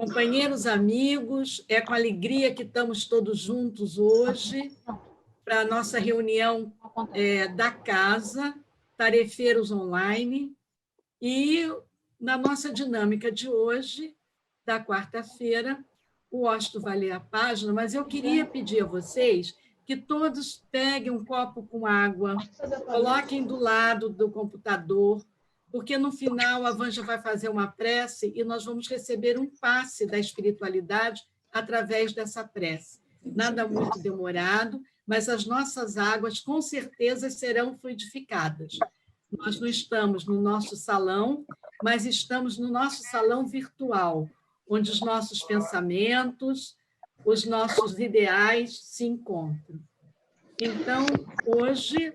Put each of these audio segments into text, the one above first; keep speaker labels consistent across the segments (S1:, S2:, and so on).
S1: Companheiros, amigos, é com alegria que estamos todos juntos hoje para a nossa reunião da casa, Tarefeiros Online, e na nossa dinâmica de hoje, da quarta-feira, o Osto vai ler a página, mas eu queria pedir a vocês que todos peguem um copo com água, coloquem do lado do computador, porque no final a Vanja vai fazer uma prece e nós vamos receber um passe da espiritualidade através dessa prece. Nada muito demorado, mas as nossas águas com certeza serão fluidificadas. Nós não estamos no nosso salão, mas estamos no nosso salão virtual, onde os nossos pensamentos, os nossos ideais se encontram. Então, hoje,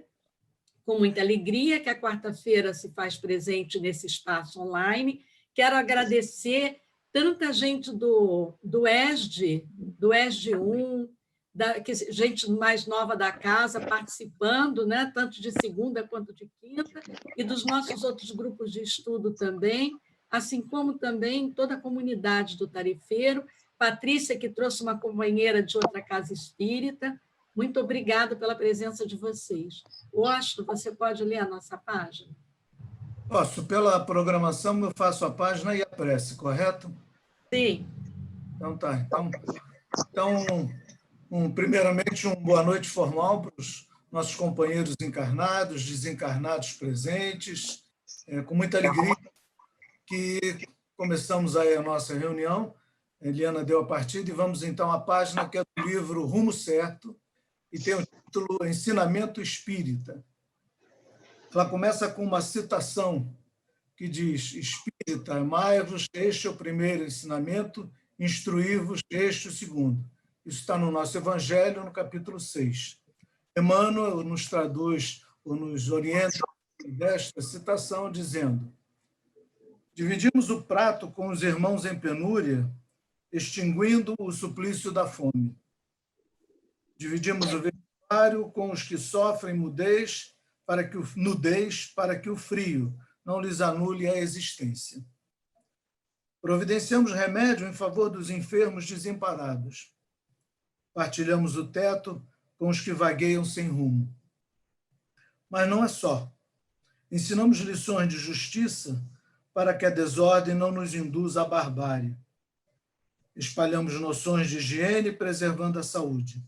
S1: com muita alegria que a quarta-feira se faz presente nesse espaço online, quero agradecer tanta gente do ESD 1, gente mais nova da casa participando, né, tanto de segunda quanto de quinta, e dos nossos outros grupos de estudo também, assim como também toda a comunidade do Tarefeiro. Patrícia, que trouxe uma companheira de outra casa espírita, muito obrigada pela presença de vocês. Osto, você pode ler a nossa página?
S2: Posso. Pela programação, eu faço a página e a prece, correto?
S1: Sim.
S2: Então, tá. Então primeiramente, uma boa noite formal para os nossos companheiros encarnados, desencarnados presentes. Com muita alegria que começamos aí a nossa reunião. A Eliana deu a partida e vamos, então, à página que é do livro Rumo Certo, e tem o título Ensinamento Espírita. Ela começa com uma citação que diz: Espírita, amai-vos, este é o primeiro ensinamento, instruí-vos, este é o segundo. Isso está no nosso Evangelho, no capítulo 6. Emmanuel nos traduz ou nos orienta desta citação, dizendo: dividimos o prato com os irmãos em penúria, extinguindo o suplício da fome. Dividimos o vestuário com os que sofrem nudez para que o frio não lhes anule a existência. Providenciamos remédio em favor dos enfermos desamparados. Partilhamos o teto com os que vagueiam sem rumo. Mas não é só. Ensinamos lições de justiça para que a desordem não nos induza à barbárie. Espalhamos noções de higiene, preservando a saúde.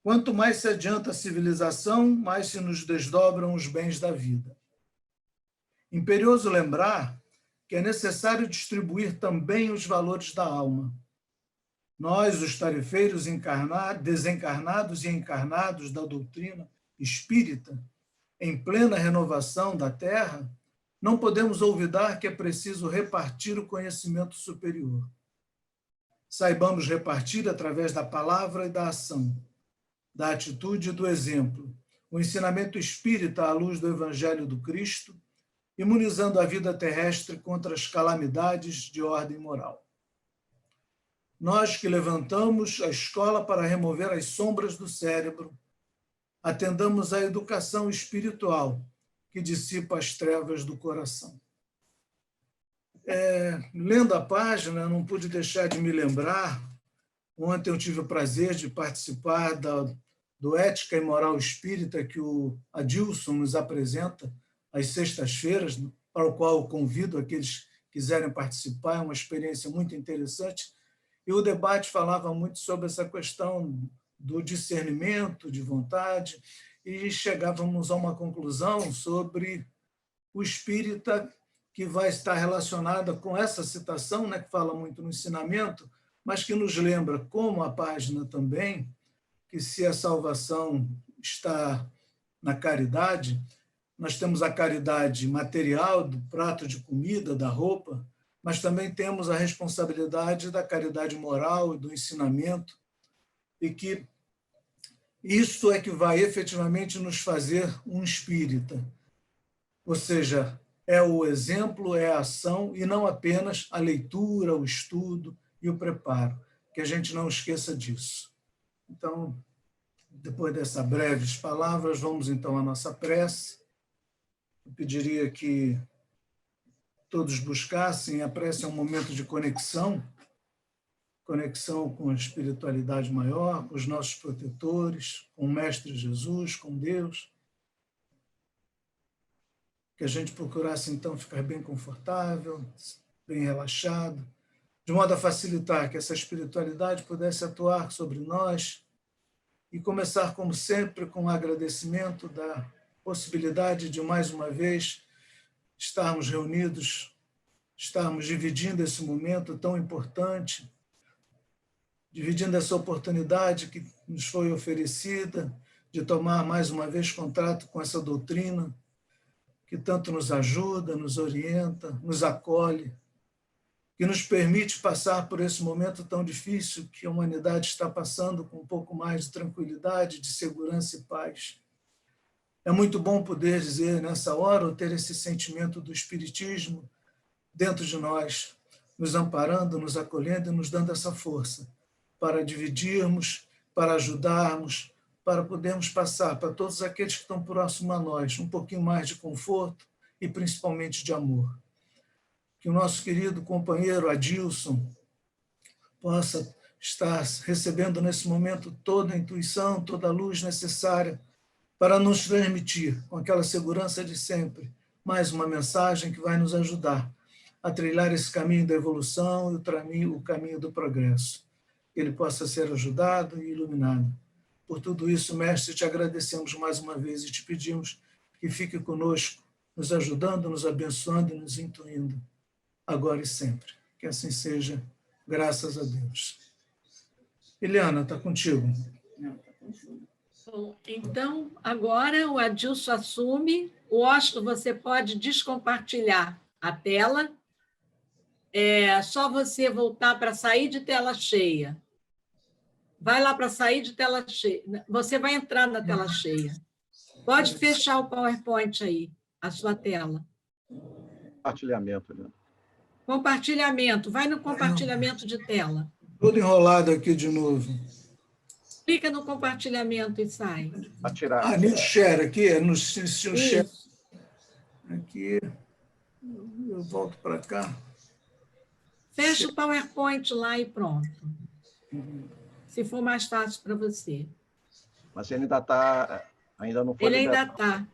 S2: Quanto mais se adianta a civilização, mais se nos desdobram os bens da vida. Imperioso lembrar que é necessário distribuir também os valores da alma. Nós, os tarefeiros desencarnados e encarnados da doutrina espírita, em plena renovação da Terra, não podemos olvidar que é preciso repartir o conhecimento superior. Saibamos repartir através da palavra e da ação, da atitude e do exemplo, o ensinamento espírita à luz do Evangelho do Cristo, imunizando a vida terrestre contra as calamidades de ordem moral. Nós que levantamos a escola para remover as sombras do cérebro, atendamos à educação espiritual que dissipa as trevas do coração. Lendo a página, não pude deixar de me lembrar, ontem eu tive o prazer de participar do Ética e Moral Espírita que o Adilson nos apresenta às sextas-feiras, para o qual eu convido aqueles que quiserem participar, é uma experiência muito interessante, e o debate falava muito sobre essa questão do discernimento de vontade, e chegávamos a uma conclusão sobre o espírita que vai estar relacionada com essa citação, né, que fala muito no ensinamento, mas que nos lembra, como a página também, que se a salvação está na caridade, nós temos a caridade material, do prato de comida, da roupa, mas também temos a responsabilidade da caridade moral e do ensinamento, e que isso é que vai efetivamente nos fazer um espírita. Ou seja, é o exemplo, é a ação, e não apenas a leitura, o estudo e o preparo. Que a gente não esqueça disso. Então, depois dessas breves palavras, vamos então à nossa prece. Eu pediria que todos buscassem. A prece é um momento de conexão com a espiritualidade maior, com os nossos protetores, com o Mestre Jesus, com Deus. Que a gente procurasse, então, ficar bem confortável, bem relaxado, de modo a facilitar que essa espiritualidade pudesse atuar sobre nós e começar, como sempre, com o agradecimento da possibilidade de, mais uma vez, estarmos reunidos, estarmos dividindo esse momento tão importante, dividindo essa oportunidade que nos foi oferecida de tomar, mais uma vez, contato com essa doutrina que tanto nos ajuda, nos orienta, nos acolhe, que nos permite passar por esse momento tão difícil que a humanidade está passando com um pouco mais de tranquilidade, de segurança e paz. É muito bom poder dizer nessa hora, ou ter esse sentimento do Espiritismo dentro de nós, nos amparando, nos acolhendo e nos dando essa força para dividirmos, para ajudarmos, para podermos passar para todos aqueles que estão próximos a nós um pouquinho mais de conforto e principalmente de amor. Que o nosso querido companheiro Adilson possa estar recebendo nesse momento toda a intuição, toda a luz necessária para nos transmitir, com aquela segurança de sempre, mais uma mensagem que vai nos ajudar a trilhar esse caminho da evolução e o caminho do progresso. Que ele possa ser ajudado e iluminado. Por tudo isso, Mestre, te agradecemos mais uma vez e te pedimos que fique conosco, nos ajudando, nos abençoando e nos intuindo, agora e sempre. Que assim seja, graças a Deus. Eliana, está contigo.
S1: Bom, então, agora o Adilson assume. O Washington, você pode descompartilhar a tela. É só você voltar para sair de tela cheia. Vai lá para sair de tela cheia. Você vai entrar na tela cheia. Pode fechar o PowerPoint aí, a sua tela.
S3: Compartilhamento, né?
S1: Compartilhamento. Vai no compartilhamento de tela.
S2: Todo enrolado aqui de novo.
S1: Clica no compartilhamento e sai.
S3: Atirar.
S2: No share aqui, no share. Aqui, eu volto para cá.
S1: Fecha o PowerPoint lá e pronto. Se for mais fácil para você.
S3: Mas ele ainda está... Ainda não foi
S1: Ele
S3: liberado.
S1: ainda está.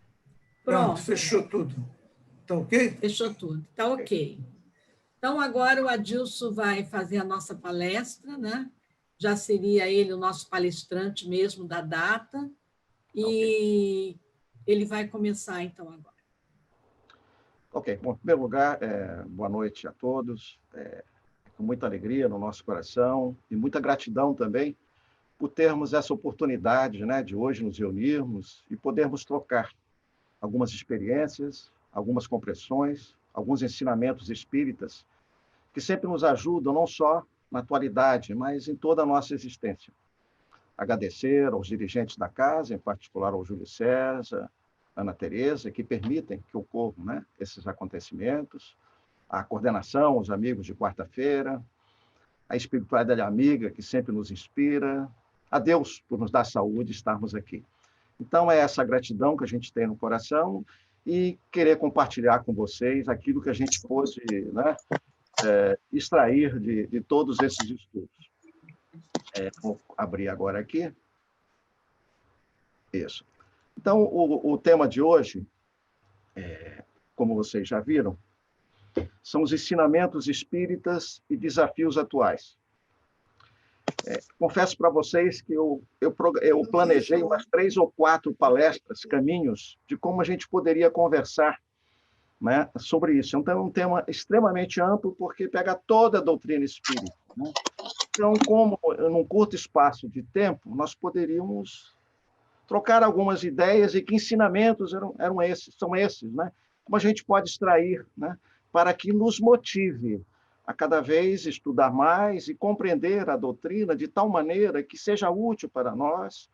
S2: Pronto, fechou tudo. Está ok?
S1: Fechou tudo. Está ok. Então, agora o Adilson vai fazer a nossa palestra, né? Já seria ele o nosso palestrante mesmo da data. E ele vai começar, então, agora.
S3: Ok. Bom, em primeiro lugar, boa noite a todos. Com muita alegria no nosso coração e muita gratidão também por termos essa oportunidade, né, de hoje nos reunirmos e podermos trocar algumas experiências, algumas compreensões, alguns ensinamentos espíritas que sempre nos ajudam, não só na atualidade, mas em toda a nossa existência. Agradecer aos dirigentes da casa, em particular ao Júlio César, Ana Tereza, que permitem que ocorram, né, esses acontecimentos, a coordenação, os amigos de quarta-feira, a espiritualidade amiga, que sempre nos inspira, a Deus por nos dar saúde e estarmos aqui. Então, é essa gratidão que a gente tem no coração e querer compartilhar com vocês aquilo que a gente pôde, né, extrair de todos esses estudos. Vou abrir agora aqui. Isso. Então, o tema de hoje, como vocês já viram, são os ensinamentos espíritas e desafios atuais. Confesso para vocês que eu planejei umas 3 ou 4 palestras, caminhos, de como a gente poderia conversar, né, sobre isso. Então, é um tema extremamente amplo, porque pega toda a doutrina espírita, né? Então, como num curto espaço de tempo, nós poderíamos trocar algumas ideias e que ensinamentos são esses, né? Como a gente pode extrair, né, para que nos motive a cada vez estudar mais e compreender a doutrina de tal maneira que seja útil para nós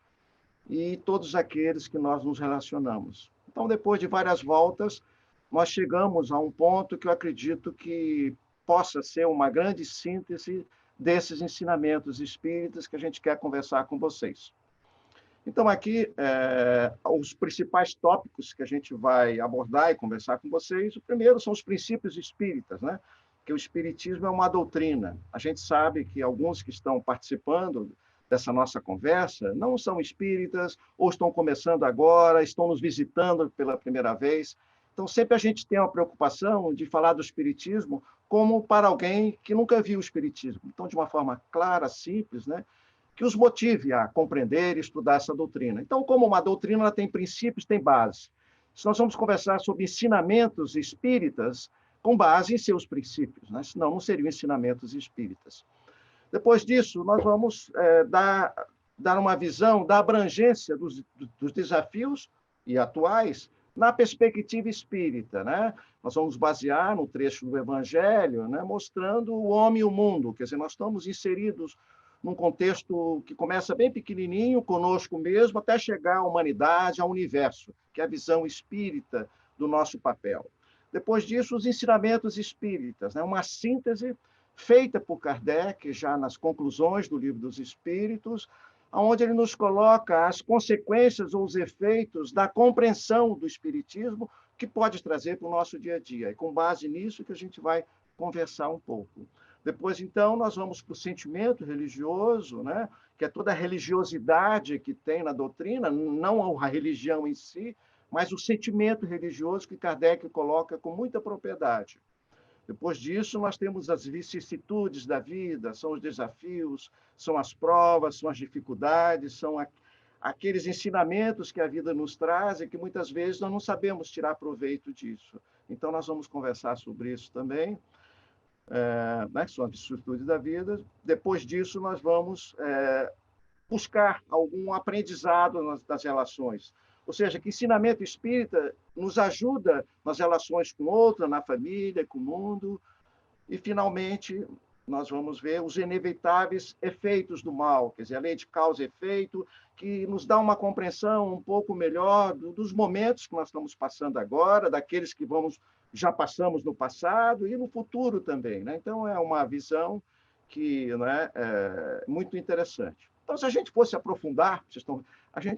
S3: e todos aqueles que nós nos relacionamos. Então, depois de várias voltas, nós chegamos a um ponto que eu acredito que possa ser uma grande síntese desses ensinamentos espíritas que a gente quer conversar com vocês. Então, aqui, os principais tópicos que a gente vai abordar e conversar com vocês, o primeiro são os princípios espíritas, né? Que o espiritismo é uma doutrina. A gente sabe que alguns que estão participando dessa nossa conversa não são espíritas, ou estão começando agora, estão nos visitando pela primeira vez. Então, sempre a gente tem uma preocupação de falar do espiritismo como para alguém que nunca viu o espiritismo. Então, de uma forma clara, simples, né? Que os motive a compreender e estudar essa doutrina. Então, como uma doutrina, ela tem princípios, tem base. Se nós vamos conversar sobre ensinamentos espíritas com base em seus princípios, né? Senão não seriam ensinamentos espíritas. Depois disso, nós vamos dar uma visão da abrangência dos desafios e atuais na perspectiva espírita, né? Nós vamos basear no trecho do Evangelho, né? Mostrando o homem e o mundo, quer dizer, nós estamos inseridos num contexto que começa bem pequenininho, conosco mesmo, até chegar à humanidade, ao universo, que é a visão espírita do nosso papel. Depois disso, os ensinamentos espíritas, né? Uma síntese feita por Kardec, já nas conclusões do Livro dos Espíritos, onde ele nos coloca as consequências ou os efeitos da compreensão do espiritismo que pode trazer para o nosso dia a dia. E com base nisso que a gente vai conversar um pouco. Depois, então, nós vamos para o sentimento religioso, né? Que é toda a religiosidade que tem na doutrina, não a religião em si, mas o sentimento religioso que Kardec coloca com muita propriedade. Depois disso, nós temos as vicissitudes da vida, são os desafios, são as provas, são as dificuldades, são aqueles ensinamentos que a vida nos traz e que muitas vezes nós não sabemos tirar proveito disso. Então, nós vamos conversar sobre isso também. Né, que são as vicissitudes da vida. Depois disso, nós vamos buscar algum aprendizado das relações. Ou seja, que ensinamento espírita nos ajuda nas relações com outra, na família, com o mundo. E, finalmente, nós vamos ver os inevitáveis efeitos do mal, quer dizer, a lei de causa e efeito, que nos dá uma compreensão um pouco melhor dos momentos que nós estamos passando agora, daqueles que já passamos no passado e no futuro também, né? Então, é uma visão que, né, é muito interessante. Então, se a gente fosse aprofundar,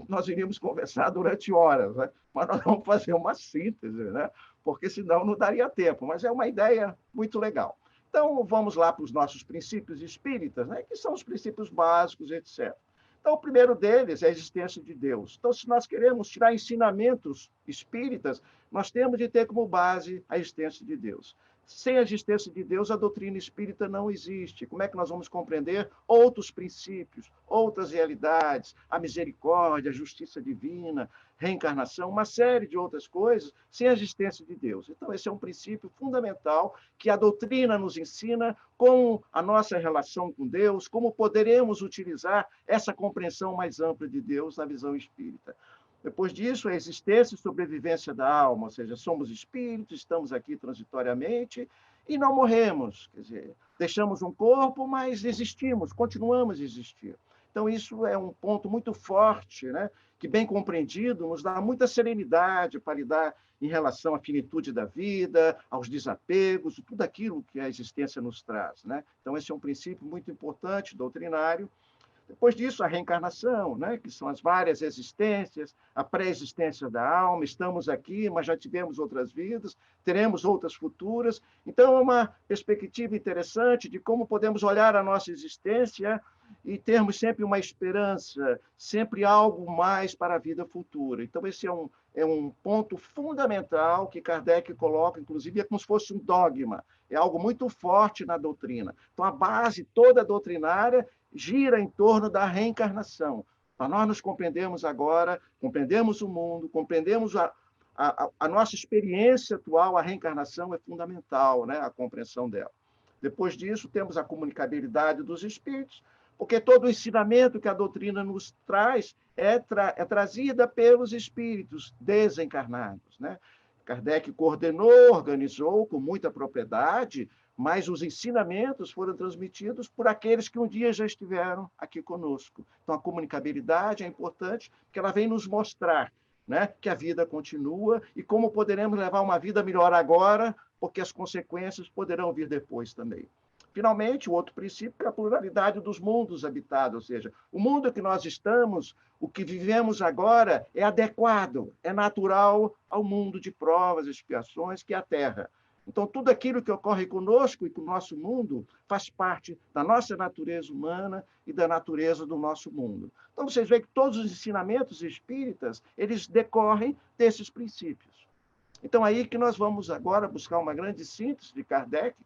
S3: nós iríamos conversar durante horas, né? Mas nós vamos fazer uma síntese, né? Porque senão não daria tempo, mas é uma ideia muito legal. Então, vamos lá para os nossos princípios espíritas, né? Que são os princípios básicos, etc. Então, o primeiro deles é a existência de Deus. Então, se nós queremos tirar ensinamentos espíritas, nós temos de ter como base a existência de Deus. Sem a existência de Deus, a doutrina espírita não existe. Como é que nós vamos compreender outros princípios, outras realidades, a misericórdia, a justiça divina, reencarnação, uma série de outras coisas, sem a existência de Deus? Então, esse é um princípio fundamental que a doutrina nos ensina com a nossa relação com Deus, como poderemos utilizar essa compreensão mais ampla de Deus na visão espírita. Depois disso, a existência e sobrevivência da alma, ou seja, somos espíritos, estamos aqui transitoriamente e não morremos. Quer dizer, deixamos um corpo, mas existimos, continuamos a existir. Então, isso é um ponto muito forte, né? Que, bem compreendido, nos dá muita serenidade para lidar em relação à finitude da vida, aos desapegos, tudo aquilo que a existência nos traz, né? Então, esse é um princípio muito importante, doutrinário. Depois disso, a reencarnação, né? Que são as várias existências, a pré-existência da alma, estamos aqui, mas já tivemos outras vidas, teremos outras futuras. Então, é uma perspectiva interessante de como podemos olhar a nossa existência e termos sempre uma esperança, sempre algo mais para a vida futura. Então, esse é um ponto fundamental que Kardec coloca, inclusive, é como se fosse um dogma, é algo muito forte na doutrina. Então, a base toda doutrinária gira em torno da reencarnação. Para nós nos compreendermos agora, compreendemos o mundo, compreendemos a nossa experiência atual, a reencarnação é fundamental, né? A compreensão dela. Depois disso, temos a comunicabilidade dos espíritos, porque todo o ensinamento que a doutrina nos traz é trazida pelos espíritos desencarnados, né? Kardec coordenou, organizou com muita propriedade, mas os ensinamentos foram transmitidos por aqueles que um dia já estiveram aqui conosco. Então, a comunicabilidade é importante, porque ela vem nos mostrar, né, que a vida continua e como poderemos levar uma vida melhor agora, porque as consequências poderão vir depois também. finalmente, o outro princípio é a pluralidade dos mundos habitados, ou seja, o mundo que nós estamos, o que vivemos agora, é adequado, é natural ao mundo de provas e expiações que é a Terra. Então, tudo aquilo que ocorre conosco e com o nosso mundo faz parte da nossa natureza humana e da natureza do nosso mundo. Então, vocês veem que todos os ensinamentos espíritas, eles decorrem desses princípios. Então, aí que nós vamos agora buscar uma grande síntese de Kardec,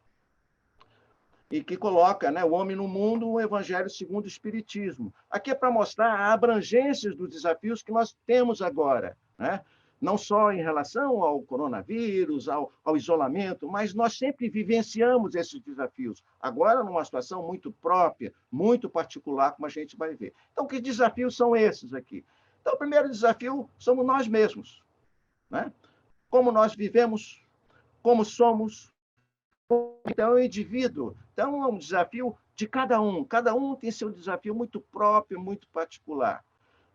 S3: e que coloca, né, o homem no mundo, o Evangelho segundo o Espiritismo. Aqui é para mostrar a abrangência dos desafios que nós temos agora, né? Não só em relação ao coronavírus, ao isolamento, mas nós sempre vivenciamos esses desafios. Agora, numa situação muito própria, muito particular, como a gente vai ver. Então, que desafios são esses aqui? Então, o primeiro desafio somos nós mesmos, né? Como nós vivemos, como somos. Então, é o indivíduo. Então, é um desafio de cada um. Cada um tem seu desafio muito próprio, muito particular.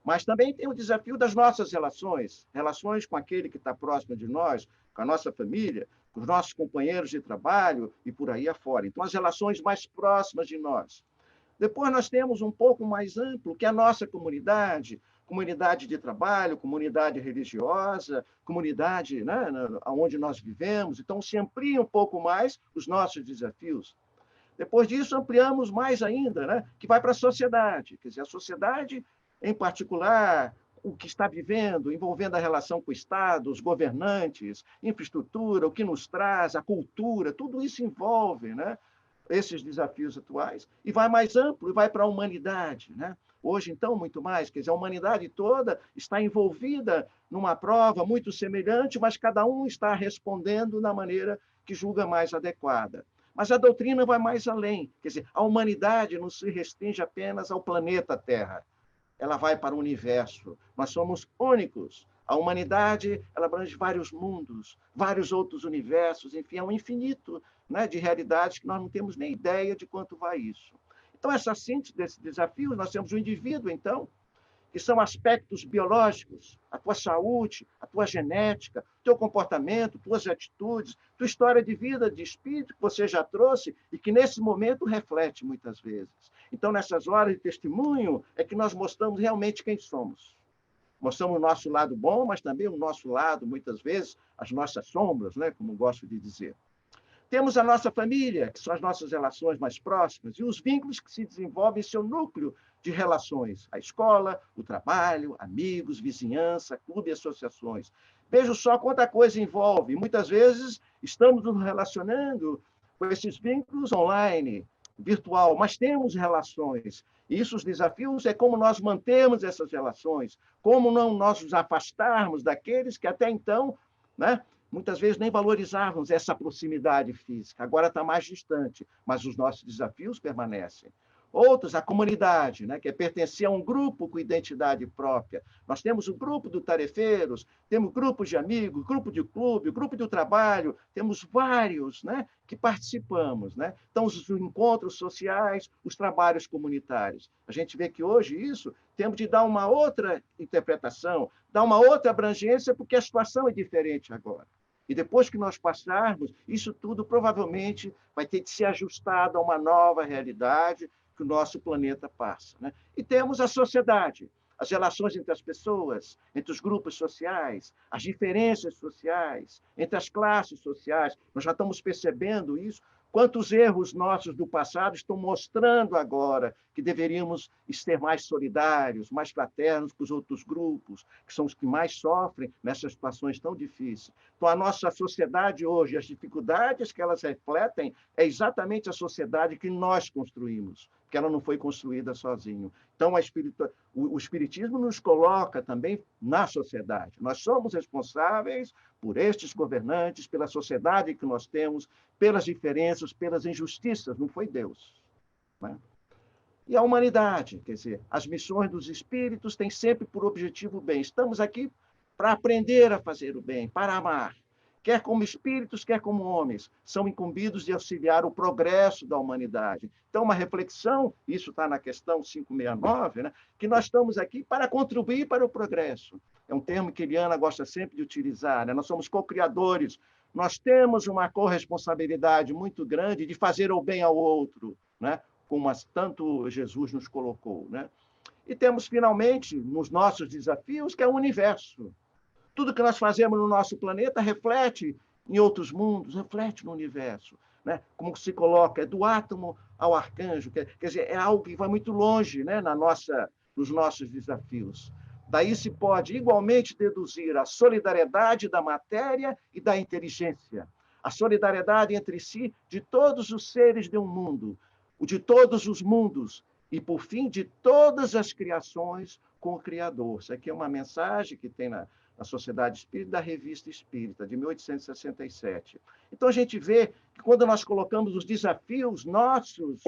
S3: Mas também tem o desafio das nossas relações, relações com aquele que está próximo de nós, com a nossa família, com os nossos companheiros de trabalho e por aí afora. Então, as relações mais próximas de nós. Depois, nós temos um pouco mais amplo, que é a nossa comunidade, comunidade de trabalho, comunidade religiosa, comunidade, né, onde nós vivemos. Então, se amplia um pouco mais os nossos desafios. Depois disso, ampliamos mais ainda, né, que vai para a sociedade. Quer dizer, a sociedade, em particular, o que está vivendo, envolvendo a relação com o Estado, os governantes, infraestrutura, o que nos traz, a cultura, tudo isso envolve, né, esses desafios atuais, e vai mais amplo, e vai para a humanidade, né? Hoje, então, muito mais, quer dizer, a humanidade toda está envolvida numa prova muito semelhante, mas cada um está respondendo da maneira que julga mais adequada. Mas a doutrina vai mais além, quer dizer, a humanidade não se restringe apenas ao planeta Terra, ela vai para o universo. Nós somos únicos. A humanidade, ela abrange vários mundos, vários outros universos, enfim, é um infinito, né, de realidades que nós não temos nem ideia de quanto vai isso. Então, essa síntese desse desafio, nós temos o indivíduo, então, que são aspectos biológicos, a tua saúde, a tua genética, o teu comportamento, tuas atitudes, tua história de vida, de espírito que você já trouxe e que, nesse momento, reflete muitas vezes. Então, nessas horas de testemunho, é que nós mostramos realmente quem somos. Mostramos o nosso lado bom, mas também o nosso lado, muitas vezes, as nossas sombras, né, como gosto de dizer. Temos a nossa família, que são as nossas relações mais próximas, e os vínculos que se desenvolvem em seu núcleo de relações, a escola, o trabalho, amigos, vizinhança, clube e associações. Veja só quanta coisa envolve. Muitas vezes estamos nos relacionando com esses vínculos online, virtual, mas temos relações. Isso, os desafios, é como nós mantemos essas relações, como não nós nos afastarmos daqueles que até então, né, muitas vezes nem valorizávamos essa proximidade física. Agora está mais distante, mas os nossos desafios permanecem. Outros, a comunidade, né, que é pertencer a um grupo com identidade própria. Nós temos o grupo dos tarefeiros, temos grupos de amigos, grupo de clube, grupo de trabalho, temos vários, né, que participamos, né? Então, os encontros sociais, os trabalhos comunitários. A gente vê que hoje isso temos de dar uma outra interpretação, dar uma outra abrangência, porque a situação é diferente agora. E depois que nós passarmos, isso tudo provavelmente vai ter que ser ajustado a uma nova realidade que o nosso planeta passa, né? E temos a sociedade, as relações entre as pessoas, entre os grupos sociais, as diferenças sociais, entre as classes sociais. Nós já estamos percebendo isso. Quantos erros nossos do passado estão mostrando agora que deveríamos ser mais solidários, mais fraternos com os outros grupos, que são os que mais sofrem nessas situações tão difíceis. Então, a nossa sociedade hoje, as dificuldades que elas refletem, é exatamente a sociedade que nós construímos, porque ela não foi construída sozinho. Então, o Espiritismo nos coloca também na sociedade. Nós somos responsáveis por estes governantes, pela sociedade que nós temos, pelas diferenças, pelas injustiças, não foi Deus, né? E a humanidade, quer dizer, as missões dos espíritos têm sempre por objetivo o bem. Estamos aqui para aprender a fazer o bem, para amar. quer como espíritos, quer como homens, são incumbidos de auxiliar o progresso da humanidade. Então, uma reflexão, isso está na questão 569, né, que nós estamos aqui para contribuir para o progresso. É um termo que Eliana gosta sempre de utilizar, né? Nós somos co-criadores, nós temos uma corresponsabilidade muito grande de fazer o bem ao outro, né? Como tanto Jesus nos colocou, né? E temos, finalmente, nos nossos desafios, que é o universo. Tudo que nós fazemos no nosso planeta reflete em outros mundos, reflete no universo, né? Como se coloca, é do átomo ao arcanjo, quer dizer, é algo que vai muito longe, né? Nos nossos desafios. Daí se pode igualmente deduzir a solidariedade da matéria e da inteligência, a solidariedade entre si de todos os seres de um mundo, o de todos os mundos, e, por fim, de todas as criações com o Criador. Isso aqui é uma mensagem que tem na Sociedade Espírita, da Revista Espírita, de 1867. Então, a gente vê que quando nós colocamos os desafios nossos,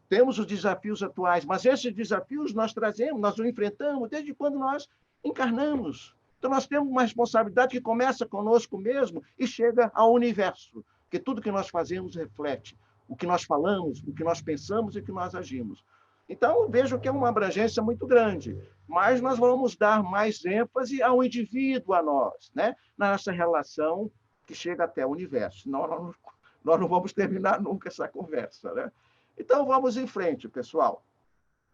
S3: temos os desafios atuais, mas esses desafios nós trazemos, nós os enfrentamos desde quando nós encarnamos. Então, nós temos uma responsabilidade que começa conosco mesmo e chega ao universo, porque tudo que nós fazemos reflete o que nós falamos, o que nós pensamos e o que nós agimos. Então, vejo que é uma abrangência muito grande, mas nós vamos dar mais ênfase ao indivíduo, a nós, né? Na nossa relação que chega até o universo. Senão, nós não vamos terminar nunca essa conversa, né? Então, vamos em frente, pessoal.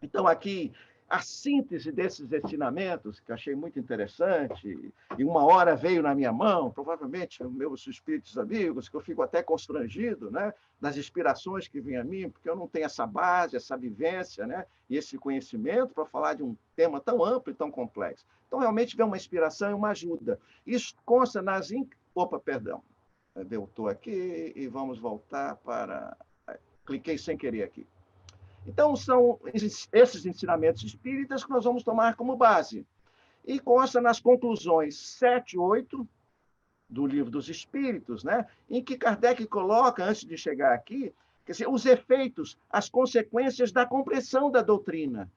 S3: Então, aqui, a síntese desses ensinamentos, que eu achei muito interessante, e uma hora veio na minha mão, provavelmente meus espíritos amigos, que eu fico até constrangido, né, das inspirações que vêm a mim, porque eu não tenho essa base, essa vivência, né, e esse conhecimento para falar de um tema tão amplo e tão complexo. Então, realmente, vem uma inspiração e uma ajuda. Isso consta nas... Opa, perdão. Eu estou aqui e vamos voltar para... Cliquei sem querer aqui. Então, são esses ensinamentos espíritas que nós vamos tomar como base. E consta nas conclusões 7 e 8 do Livro dos Espíritos, né, em que Kardec coloca, antes de chegar aqui, quer dizer, os efeitos, as consequências da compreensão da doutrina,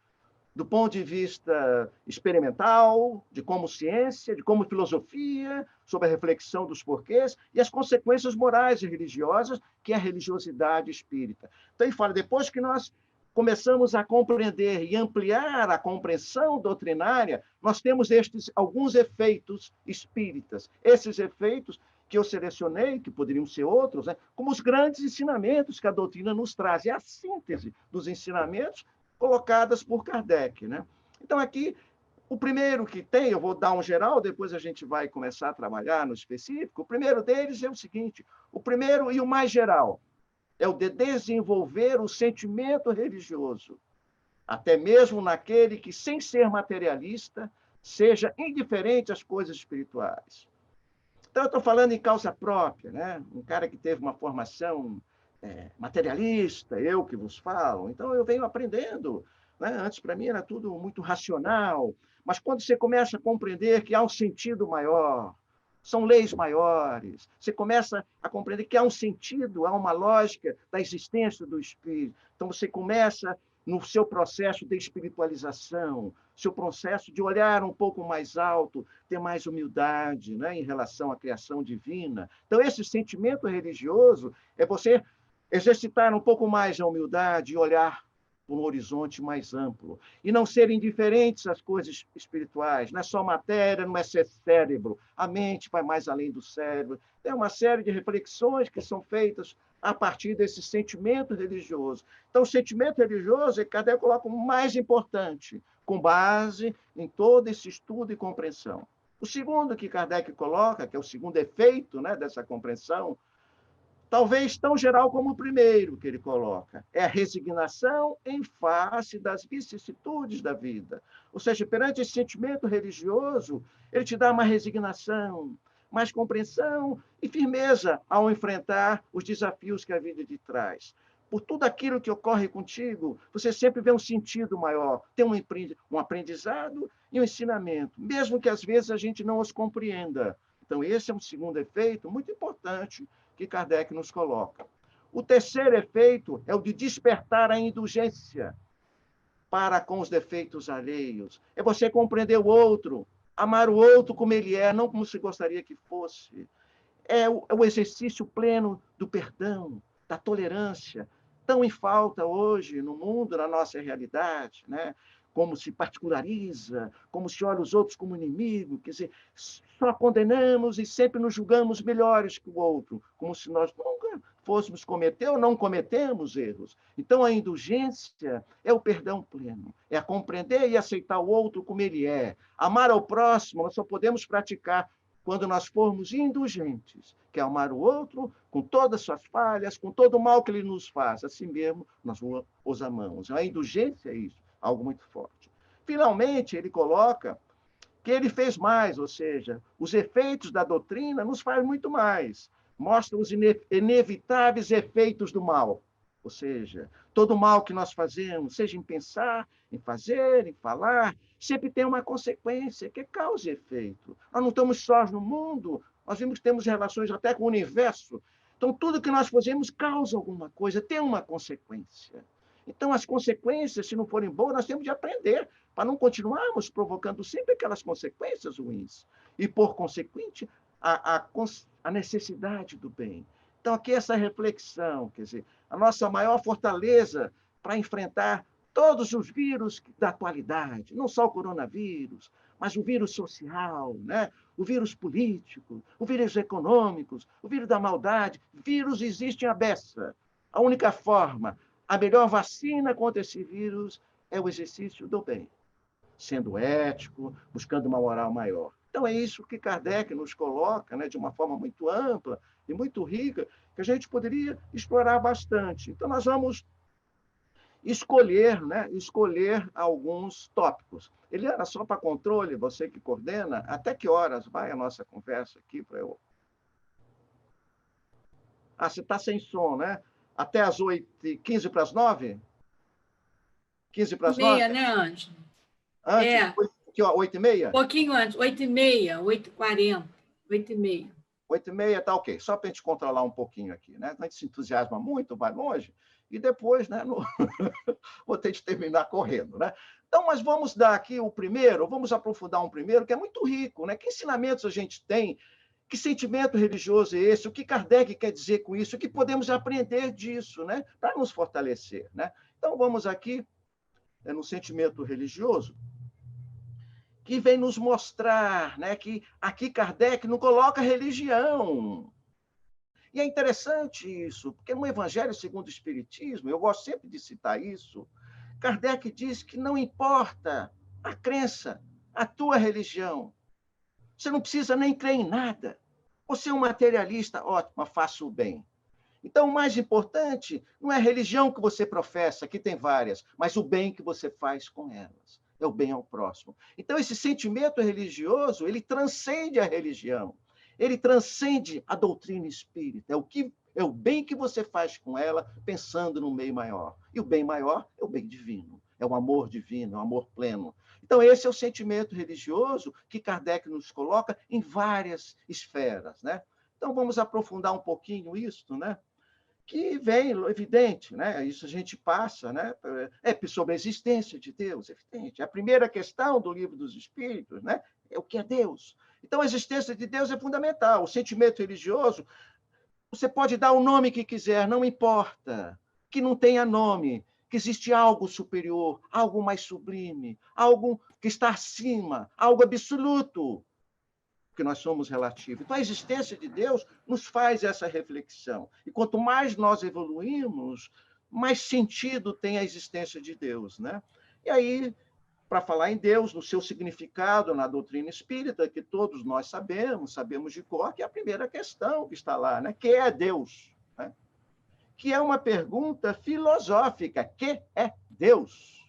S3: do ponto de vista experimental, de como ciência, de como filosofia, sobre a reflexão dos porquês e as consequências morais e religiosas, que é a religiosidade espírita. Então, ele fala, depois que nós começamos a compreender e ampliar a compreensão doutrinária, nós temos alguns efeitos espíritas. Esses efeitos que eu selecionei, que poderiam ser outros, né, como os grandes ensinamentos que a doutrina nos traz, é a síntese dos ensinamentos colocadas por Kardec, né? Então, aqui, o primeiro que tem, eu vou dar um geral, depois a gente vai começar a trabalhar no específico. O primeiro deles é o seguinte, o primeiro e o mais geral, é o de desenvolver o sentimento religioso, até mesmo naquele que, sem ser materialista, seja indiferente às coisas espirituais. Então, eu estou falando em causa própria, né? Um cara que teve uma formação materialista, eu que vos falo, então eu venho aprendendo, né? Antes, para mim, era tudo muito racional, mas quando você começa a compreender que há um sentido maior, são leis maiores, você começa a compreender que há um sentido, há uma lógica da existência do espírito, então você começa no seu processo de espiritualização, seu processo de olhar um pouco mais alto, ter mais humildade, né, em relação à criação divina. Então, esse sentimento religioso é você exercitar um pouco mais a humildade e olhar para um horizonte mais amplo. E não ser indiferentes às coisas espirituais. Não é só matéria, não é só cérebro. A mente vai mais além do cérebro. Tem uma série de reflexões que são feitas a partir desse sentimento religioso. Então, o sentimento religioso, Kardec coloca o mais importante, com base em todo esse estudo e compreensão. O segundo que Kardec coloca, que é o segundo efeito, né, dessa compreensão, talvez tão geral como o primeiro que ele coloca, é a resignação em face das vicissitudes da vida. Ou seja, perante esse sentimento religioso, ele te dá uma resignação, mais compreensão e firmeza ao enfrentar os desafios que a vida te traz. Por tudo aquilo que ocorre contigo, você sempre vê um sentido maior, tem um aprendizado e um ensinamento, mesmo que às vezes a gente não os compreenda. Então, esse é um segundo efeito muito importante que Kardec nos coloca. O terceiro efeito é o de despertar a indulgência para com os defeitos alheios. É você compreender o outro, Amar o outro como ele é, não como se gostaria que fosse. É o exercício pleno do perdão, da tolerância, tão em falta hoje no mundo, na nossa realidade, né? Como se particulariza, como se olha os outros como inimigo, quer dizer, só condenamos e sempre nos julgamos melhores que o outro, como se nós nunca fôssemos cometer ou não cometemos erros. Então, a indulgência é o perdão pleno, é a compreender e aceitar o outro como ele é. Amar ao próximo, nós só podemos praticar quando nós formos indulgentes, que é amar o outro com todas as suas falhas, com todo o mal que ele nos faz, assim mesmo nós os amamos. A indulgência é isso, algo muito forte. Finalmente, ele coloca que ele fez mais, ou seja, os efeitos da doutrina nos faz muito mais, mostra os inevitáveis efeitos do mal, ou seja, todo o mal que nós fazemos, seja em pensar, em fazer, em falar, sempre tem uma consequência, que é causa e efeito. Nós não estamos sós no mundo, nós vimos que temos relações até com o universo. Então, tudo que nós fazemos causa alguma coisa, tem uma consequência. Então, as consequências, se não forem boas, nós temos de aprender, para não continuarmos provocando sempre aquelas consequências ruins. E, por consequente, a necessidade do bem. Então, aqui essa reflexão, quer dizer, a nossa maior fortaleza para enfrentar todos os vírus da atualidade, não só o coronavírus, mas o vírus social, né? O vírus político, o vírus econômico, o vírus da maldade. Vírus existe à beça. A única forma, a melhor vacina contra esse vírus é o exercício do bem, sendo ético, buscando uma moral maior. Então, é isso que Kardec nos coloca, né, de uma forma muito ampla e muito rica, que a gente poderia explorar bastante. Então, nós vamos escolher, né, escolher alguns tópicos. Eliana, só para controle, você que coordena, até que horas vai a nossa conversa aqui para eu... Ah, você está sem som, né? Até às 8h15 para as 9? 15 para as 9?
S1: Meia, né, Ângelo?
S3: Antes? 8h30?
S1: Um pouquinho antes, 8h30, 8h40, 8h30.
S3: 8h30 tá ok. Só para a gente controlar um pouquinho aqui, né? A gente se entusiasma muito, vai longe, e depois, né, vou ter de terminar correndo, né? Então, mas vamos dar aqui o primeiro, vamos aprofundar um primeiro, que é muito rico, né? Que ensinamentos a gente tem? Que sentimento religioso é esse? O que Kardec quer dizer com isso? O que podemos aprender disso, né? Para nos fortalecer, né? Então, vamos aqui no sentimento religioso, que vem nos mostrar, né, que aqui Kardec não coloca religião. E é interessante isso, porque no Evangelho segundo o Espiritismo, eu gosto sempre de citar isso, Kardec diz que não importa a crença, a tua religião. Você não precisa nem crer em nada. Você é um materialista, ótimo, faça o bem. Então, o mais importante não é a religião que você professa, que tem várias, mas o bem que você faz com elas. É o bem ao próximo. Então, esse sentimento religioso, ele transcende a religião. Ele transcende a doutrina espírita. É o bem que você faz com ela, pensando no meio maior. E o bem maior é o bem divino. É o amor divino, é o amor pleno. Então, esse é o sentimento religioso que Kardec nos coloca em várias esferas, né? Então, vamos aprofundar um pouquinho isso, né? Que vem, evidente, né? Isso a gente passa, né? É sobre a existência de Deus, evidente. A primeira questão do Livro dos Espíritos, né? É o que é Deus. Então, a existência de Deus é fundamental. O sentimento religioso, você pode dar o nome que quiser, não importa, que não tenha nome, que existe algo superior, algo mais sublime, algo que está acima, algo absoluto, porque nós somos relativos. Então, a existência de Deus nos faz essa reflexão. E quanto mais nós evoluímos, mais sentido tem a existência de Deus, né? E aí, para falar em Deus, no seu significado na doutrina espírita, que todos nós sabemos de cor, que é a primeira questão que está lá, né? Que é Deus? Né? Que é uma pergunta filosófica. Que é Deus?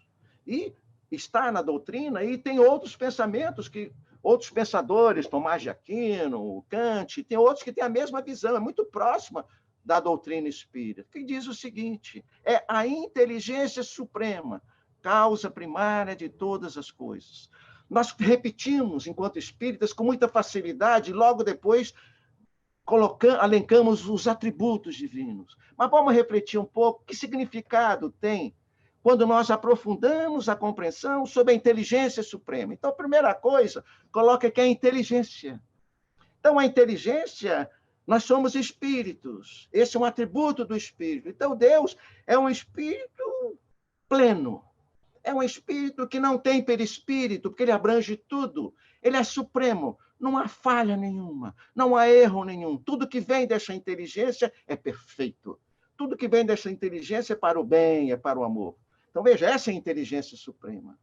S3: E está na doutrina, e tem outros pensamentos que outros pensadores, Tomás de Aquino, Kant, tem outros que têm a mesma visão, é muito próxima da doutrina espírita, que diz o seguinte: é a inteligência suprema, causa primária de todas as coisas. Nós repetimos, enquanto espíritas, com muita facilidade, e logo depois alencamos os atributos divinos. Mas vamos refletir um pouco que significado tem quando nós aprofundamos a compreensão sobre a inteligência suprema. Então, a primeira coisa, coloca que é a inteligência. Então, a inteligência, nós somos espíritos. Esse é um atributo do espírito. Então, Deus é um espírito pleno. É um espírito que não tem perispírito, porque ele abrange tudo. Ele é supremo. Não há falha nenhuma, não há erro nenhum. Tudo que vem dessa inteligência é perfeito. Tudo que vem dessa inteligência é para o bem, é para o amor. Então, veja, essa é a inteligência suprema.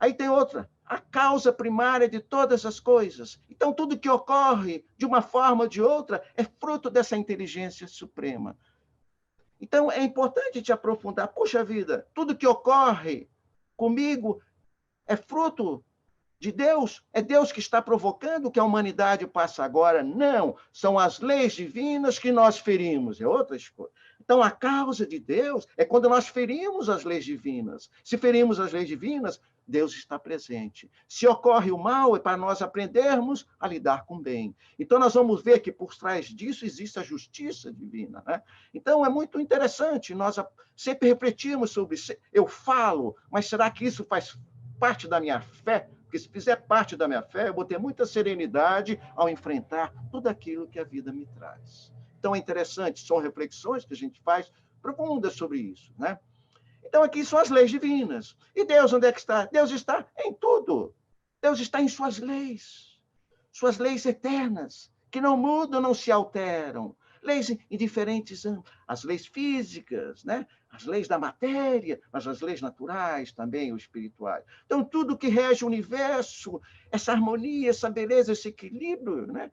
S3: Aí tem outra, a causa primária de todas as coisas. Então, tudo que ocorre de uma forma ou de outra é fruto dessa inteligência suprema. Então, é importante te aprofundar. Puxa vida, tudo que ocorre comigo é fruto de Deus? É Deus que está provocando que a humanidade passe agora? Não, são as leis divinas que nós ferimos, é outra coisa. Então, a causa de Deus é quando nós ferimos as leis divinas. Se ferimos as leis divinas, Deus está presente. Se ocorre o mal, é para nós aprendermos a lidar com o bem. Então, nós vamos ver que por trás disso existe a justiça divina, né? Então, é muito interessante, nós sempre refletimos sobre isso. Eu falo, mas será que isso faz parte da minha fé? Porque se fizer parte da minha fé, eu vou ter muita serenidade ao enfrentar tudo aquilo que a vida me traz. Então, é interessante, são reflexões que a gente faz profundas sobre isso, né? Então, aqui são as leis divinas. E Deus, onde é que está? Deus está em tudo. Deus está em suas leis eternas, que não mudam, não se alteram. Leis em diferentes âmbitos. As leis físicas, né? As leis da matéria, mas as leis naturais também, os espirituais. Então, tudo que rege o universo, essa harmonia, essa beleza, esse equilíbrio, né?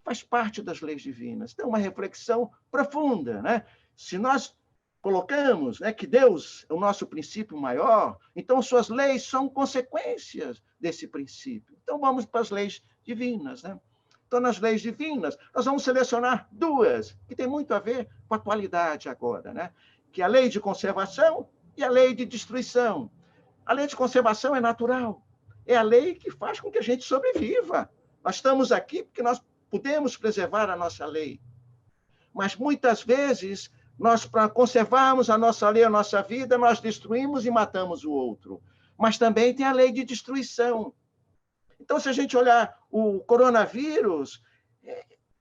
S3: Faz parte das leis divinas. Então, uma reflexão profunda, né? Se nós colocamos, né, que Deus é o nosso princípio maior, então suas leis são consequências desse princípio. Então, vamos para as leis divinas, né? Então, nas leis divinas, nós vamos selecionar duas, que tem muito a ver com a atualidade agora, né? Que é a lei de conservação e a lei de destruição. A lei de conservação é natural, é a lei que faz com que a gente sobreviva. Nós estamos aqui porque nós podemos preservar a nossa lei. Mas, muitas vezes, nós, para conservarmos a nossa lei, a nossa vida, nós destruímos e matamos o outro. Mas também tem a lei de destruição. Então, se a gente olhar o coronavírus,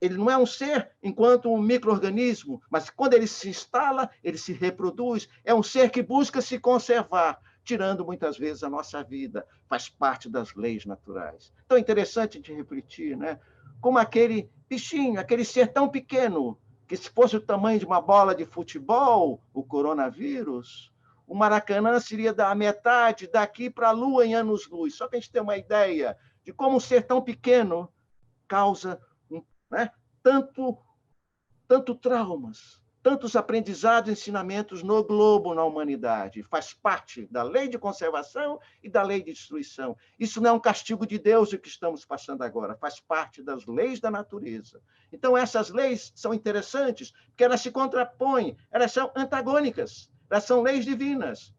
S3: ele não é um ser enquanto um micro-organismo, mas quando ele se instala, ele se reproduz, é um ser que busca se conservar, tirando muitas vezes a nossa vida, faz parte das leis naturais. Então, é interessante de refletir, né? Como aquele bichinho, aquele ser tão pequeno, que se fosse o tamanho de uma bola de futebol, o coronavírus, o Maracanã seria da metade daqui para a Lua em anos-luz. Só para a gente ter uma ideia de como um ser tão pequeno causa, né, tanto traumas, tantos aprendizados e ensinamentos no globo, na humanidade. Faz parte da lei de conservação e da lei de destruição. Isso não é um castigo de Deus o que estamos passando agora, faz parte das leis da natureza. Então, essas leis são interessantes, porque elas se contrapõem, elas são antagônicas, elas são leis divinas.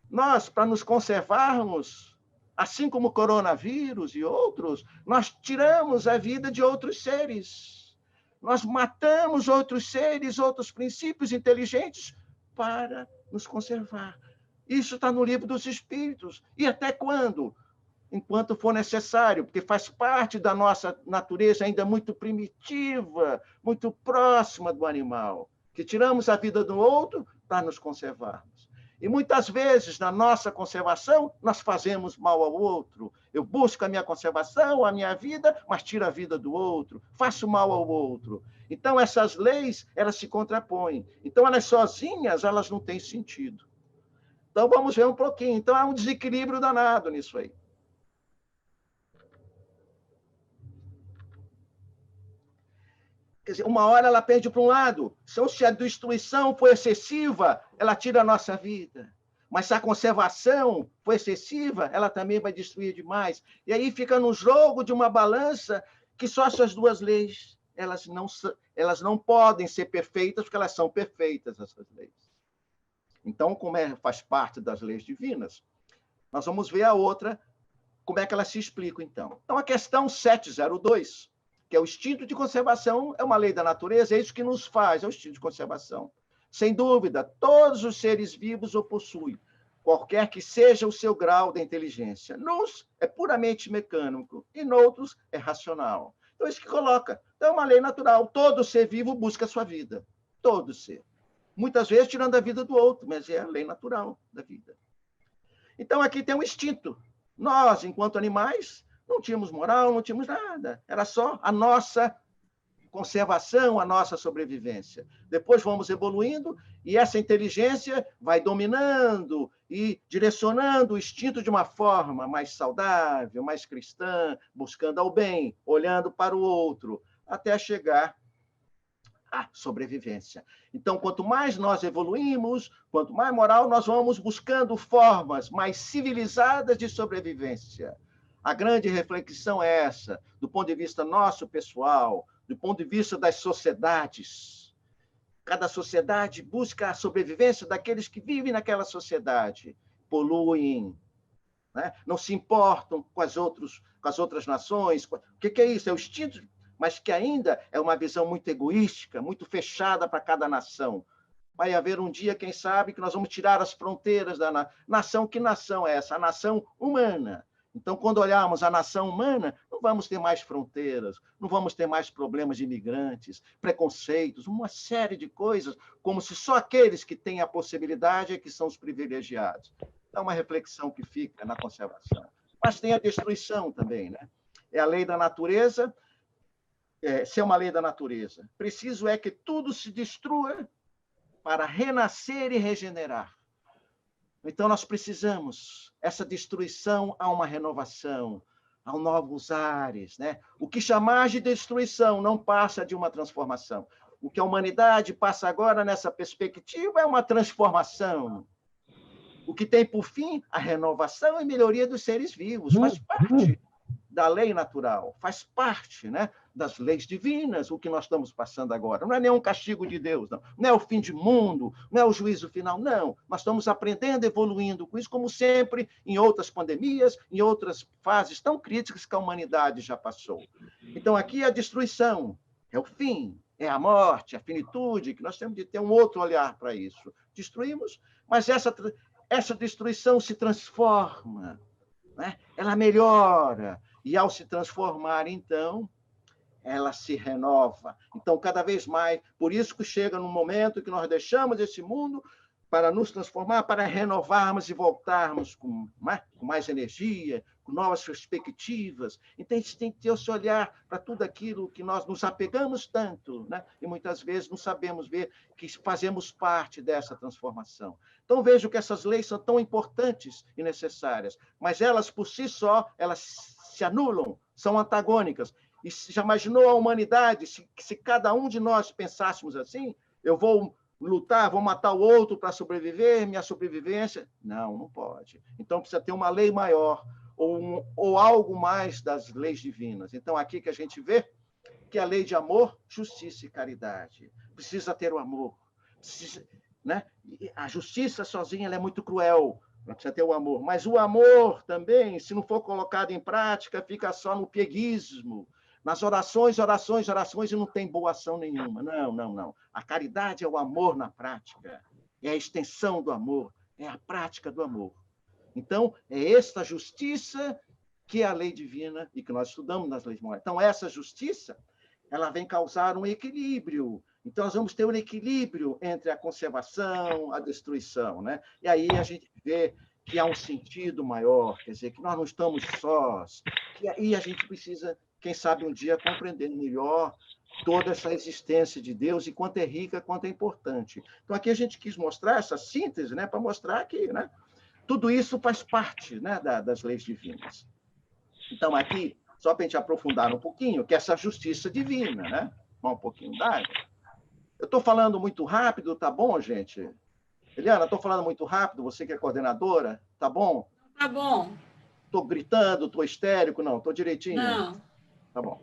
S3: Nós, para nos conservarmos, assim como o coronavírus e outros, nós tiramos a vida de outros seres. Nós matamos outros seres, outros princípios inteligentes para nos conservar. Isso está no livro dos Espíritos. E até quando? Enquanto for necessário, porque faz parte da nossa natureza ainda muito primitiva, muito próxima do animal, que tiramos a vida do outro para nos conservarmos. E muitas vezes, na nossa conservação, nós fazemos mal ao outro. Eu busco a minha conservação, a minha vida, mas tiro a vida do outro, faço mal ao outro. Então, essas leis, elas se contrapõem. Então, elas sozinhas, elas não têm sentido. Então, vamos ver um pouquinho. Então, há um desequilíbrio danado nisso aí. Quer dizer, uma hora ela pende para um lado. Se a destruição for excessiva, ela tira a nossa vida. Mas se a conservação for excessiva, ela também vai destruir demais. E aí fica no jogo de uma balança que só essas duas leis, elas não podem ser perfeitas, porque elas são perfeitas, essas leis. Então, como faz parte das leis divinas, nós vamos ver a outra, como é que elas se explicam, então. Então, a questão 702, que é o instinto de conservação, é uma lei da natureza, é isso que nos faz, é o instinto de conservação. Sem dúvida, todos os seres vivos o possuem, qualquer que seja o seu grau de inteligência. Nos é puramente mecânico e noutros é racional. Então, isso que coloca. Então, é uma lei natural. Todo ser vivo busca a sua vida. Todo ser. Muitas vezes tirando a vida do outro, mas é a lei natural da vida. Então, aqui tem um instinto. Nós, enquanto animais, não tínhamos moral, não tínhamos nada. Era só a nossa conservação, a nossa sobrevivência. Depois vamos evoluindo e essa inteligência vai dominando e direcionando o instinto de uma forma mais saudável, mais cristã, buscando ao bem, olhando para o outro, até chegar à sobrevivência. Então, quanto mais nós evoluímos, quanto mais moral, nós vamos buscando formas mais civilizadas de sobrevivência. A grande reflexão é essa, do ponto de vista nosso, pessoal, do ponto de vista das sociedades. Cada sociedade busca a sobrevivência daqueles que vivem naquela sociedade. Poluem, né? Não se importam com as outras nações. O que é isso? É o instinto, mas que ainda é uma visão muito egoística, muito fechada para cada nação. Vai haver um dia, quem sabe, que nós vamos tirar as fronteiras da nação. Que nação é essa? A nação humana. Então, quando olharmos a nação humana, não vamos ter mais fronteiras, não vamos ter mais problemas de imigrantes, preconceitos, uma série de coisas, como se só aqueles que têm a possibilidade é que são os privilegiados. É uma reflexão que fica na conservação. Mas tem a destruição também, né? É a lei da natureza, ser uma lei da natureza. Preciso é que tudo se destrua para renascer e regenerar. Então, nós precisamos, essa destruição a uma renovação, a novos ares, né? O que chamar de destruição não passa de uma transformação. O que a humanidade passa agora nessa perspectiva é uma transformação. O que tem por fim a renovação e melhoria dos seres vivos. Faz parte da lei natural, faz parte, né, das leis divinas, o que nós estamos passando agora. Não é nenhum castigo de Deus, não. Não é o fim de mundo, não é o juízo final, não. Nós estamos aprendendo, evoluindo com isso, como sempre, em outras pandemias, em outras fases tão críticas que a humanidade já passou. Então, aqui é a destruição, é o fim, é a morte, a finitude, que nós temos de ter um outro olhar para isso. Destruímos, mas essa destruição se transforma, né? Ela melhora, e ao se transformar, então, ela se renova. Então, cada vez mais, por isso que chega num momento que nós deixamos esse mundo para nos transformar, para renovarmos e voltarmos com mais energia, com novas perspectivas. Então, a gente tem que ter esse olhar para tudo aquilo que nós nos apegamos tanto, né? E muitas vezes não sabemos ver que fazemos parte dessa transformação. Então, vejo que essas leis são tão importantes e necessárias, mas elas, por si só, elas se anulam, são antagônicas. E já imaginou a humanidade, se cada um de nós pensássemos assim, eu vou lutar, vou matar o outro para sobreviver, minha sobrevivência? Não, não pode. Então, precisa ter uma lei maior, ou algo mais das leis divinas. Então, aqui que a gente vê que a lei de amor, justiça e caridade. Precisa ter o amor. Precisa, né? A justiça sozinha ela é muito cruel, precisa ter o amor. Mas o amor também, se não for colocado em prática, fica só no pieguismo, nas orações, e não tem boa ação nenhuma. Não, não, não. A caridade é o amor na prática, é a extensão do amor, é a prática do amor. Então, é esta justiça que é a lei divina e que nós estudamos nas leis morais. Então, essa justiça, ela vem causar um equilíbrio. Então, nós vamos ter um equilíbrio entre a conservação, a destruição, né? E aí a gente vê que há um sentido maior, quer dizer, que nós não estamos sós, que aí a gente precisa, quem sabe, um dia compreender melhor toda essa existência de Deus e quanto é rica, quanto é importante. Então, aqui a gente quis mostrar essa síntese, né, para mostrar que, né, tudo isso faz parte, né, das leis divinas. Então, aqui, só para a gente aprofundar um pouquinho, que é essa justiça divina, né? Um pouquinho d'água. Eu estou falando muito rápido, tá bom, gente? Eliana, estou falando muito rápido, você que é coordenadora, tá bom?
S1: Tá bom.
S3: Estou gritando, estou histérico? Não, estou direitinho?
S1: Não.
S3: Tá bom.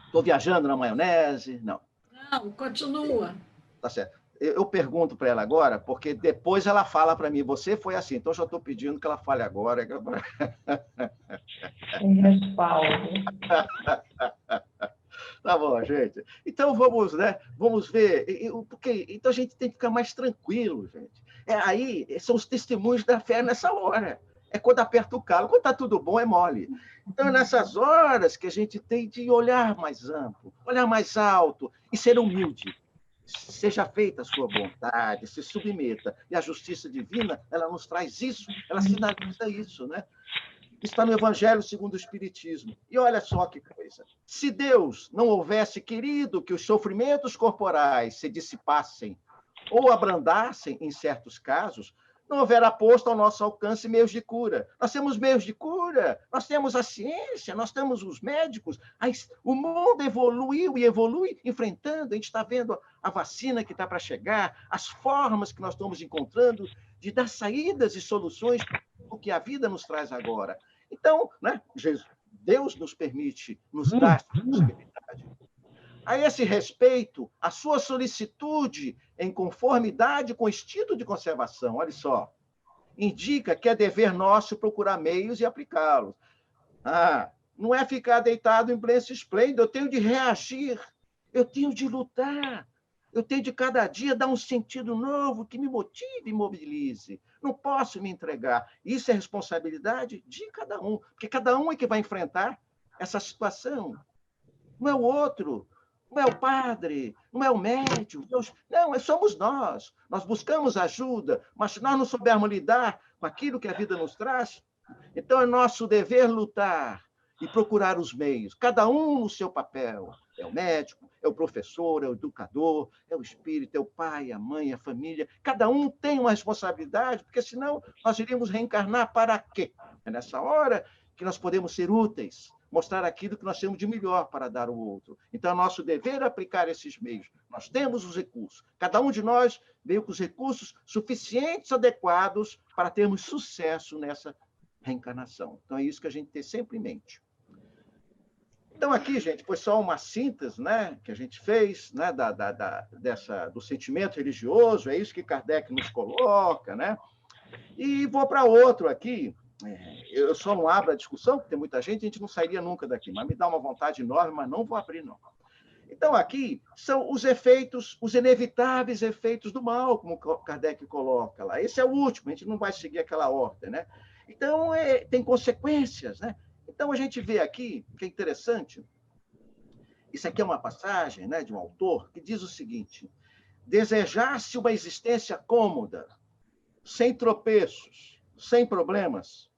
S3: Estou viajando na maionese? Não.
S1: Não, continua.
S3: Tá certo. Eu pergunto para ela agora, porque depois ela fala para mim, você foi assim, então eu já estou pedindo que ela fale agora.
S4: Em respaldo.
S3: Tá bom, gente. Então vamos, né? Vamos ver. Porque, então a gente tem que ficar mais tranquilo, gente. Aí são os testemunhos da fé nessa hora. É quando aperta o calo. Quando está tudo bom, é mole. Então é nessas horas que a gente tem de olhar mais amplo, olhar mais alto e ser humilde. Seja feita a sua vontade, se submeta. E a justiça divina, ela nos traz isso, ela sinaliza isso, né? Está no Evangelho segundo o Espiritismo. E olha só que coisa. Se Deus não houvesse querido que os sofrimentos corporais se dissipassem ou abrandassem em certos casos, não houvera posto ao nosso alcance meios de cura. Nós temos meios de cura, nós temos a ciência, nós temos os médicos. O mundo evoluiu e evolui enfrentando. A gente está vendo a vacina que está para chegar, as formas que nós estamos encontrando de dar saídas e soluções para o que a vida nos traz agora. Então, né, Deus nos permite, nos dá essa possibilidade. A esse respeito, a sua solicitude em conformidade com o instinto de conservação, olha só, indica que é dever nosso procurar meios e aplicá-los. Não é ficar deitado em berço esplêndido, eu tenho de reagir, eu tenho de lutar, eu tenho de cada dia dar um sentido novo que me motive e mobilize. Não posso me entregar. Isso é responsabilidade de cada um, porque cada um é que vai enfrentar essa situação. Não é o outro, não é o padre, não é o médico. Não, somos nós. Nós buscamos ajuda, mas se nós não soubermos lidar com aquilo que a vida nos traz, então é nosso dever lutar e procurar os meios, cada um no seu papel. É o médico, é o professor, é o educador, é o espírito, é o pai, a mãe, a família. Cada um tem uma responsabilidade, porque senão nós iríamos reencarnar para quê? É nessa hora que nós podemos ser úteis, mostrar aquilo que nós temos de melhor para dar ao outro. Então, é nosso dever aplicar esses meios. Nós temos os recursos. Cada um de nós veio com os recursos suficientes, adequados, para termos sucesso nessa reencarnação. Então, é isso que a gente tem sempre em mente. Então, aqui, gente, foi só uma síntese, né, que a gente fez, né, do sentimento religioso, é isso que Kardec nos coloca, né? E vou para outro aqui. Eu só não abro a discussão, porque tem muita gente, a gente não sairia nunca daqui, mas me dá uma vontade enorme, mas não vou abrir, não. Então, aqui são os efeitos, os inevitáveis efeitos do mal, como Kardec coloca lá. Esse é o último, a gente não vai seguir aquela ordem, né? Então, tem consequências, né? Então, a gente vê aqui, que é interessante, isso aqui é uma passagem, né, de um autor que diz o seguinte: desejar-se uma existência cômoda, sem tropeços, sem problemas,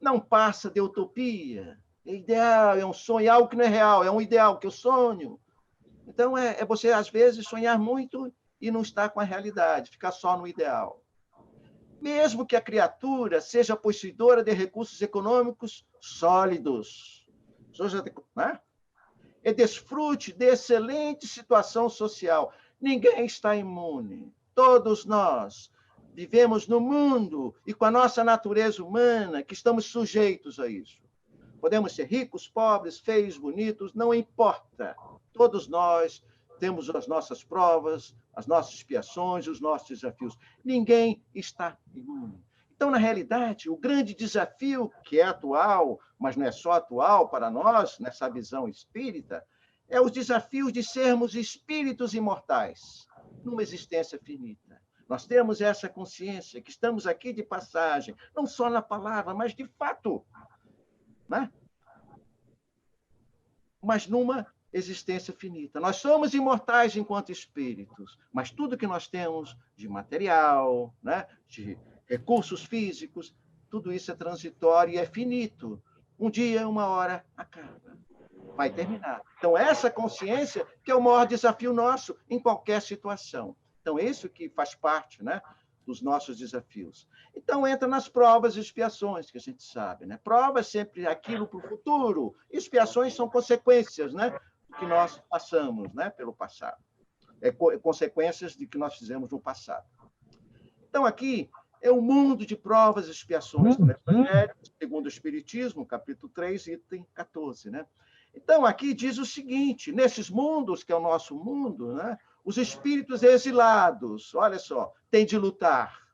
S3: não passa de utopia, é ideal, é um sonho, é algo que não é real, é um ideal que eu sonho. Então, é você, às vezes, sonhar muito e não estar com a realidade, ficar só no ideal. Mesmo que a criatura seja possuidora de recursos econômicos sólidos, né? E desfrute de excelente situação social. Ninguém está imune. Todos nós vivemos no mundo e com a nossa natureza humana que estamos sujeitos a isso. Podemos ser ricos, pobres, feios, bonitos, não importa. Todos nós temos as nossas provas, as nossas expiações, os nossos desafios. Ninguém está imune. Então, na realidade, o grande desafio, que é atual, mas não é só atual para nós, nessa visão espírita, é os desafios de sermos espíritos imortais, numa existência finita. Nós temos essa consciência que estamos aqui de passagem, não só na palavra, mas de fato, né? Mas numa existência finita. Nós somos imortais enquanto espíritos, mas tudo que nós temos de material, né, de recursos físicos, tudo isso é transitório e é finito. Um dia, uma hora, acaba. Vai terminar. Então, essa consciência que é o maior desafio nosso em qualquer situação. Então, isso que faz parte, né, dos nossos desafios. Então, entra nas provas e expiações, que a gente sabe, né? Prova é sempre aquilo para o futuro, expiações são consequências, né, do que nós passamos, né, pelo passado. Consequências de que nós fizemos no passado. Então, aqui é o mundo de provas e expiações do Evangelho, segundo o Espiritismo, capítulo 3, item 14, né? Então, aqui diz o seguinte: nesses mundos, que é o nosso mundo, né, os espíritos exilados, olha só, têm de lutar,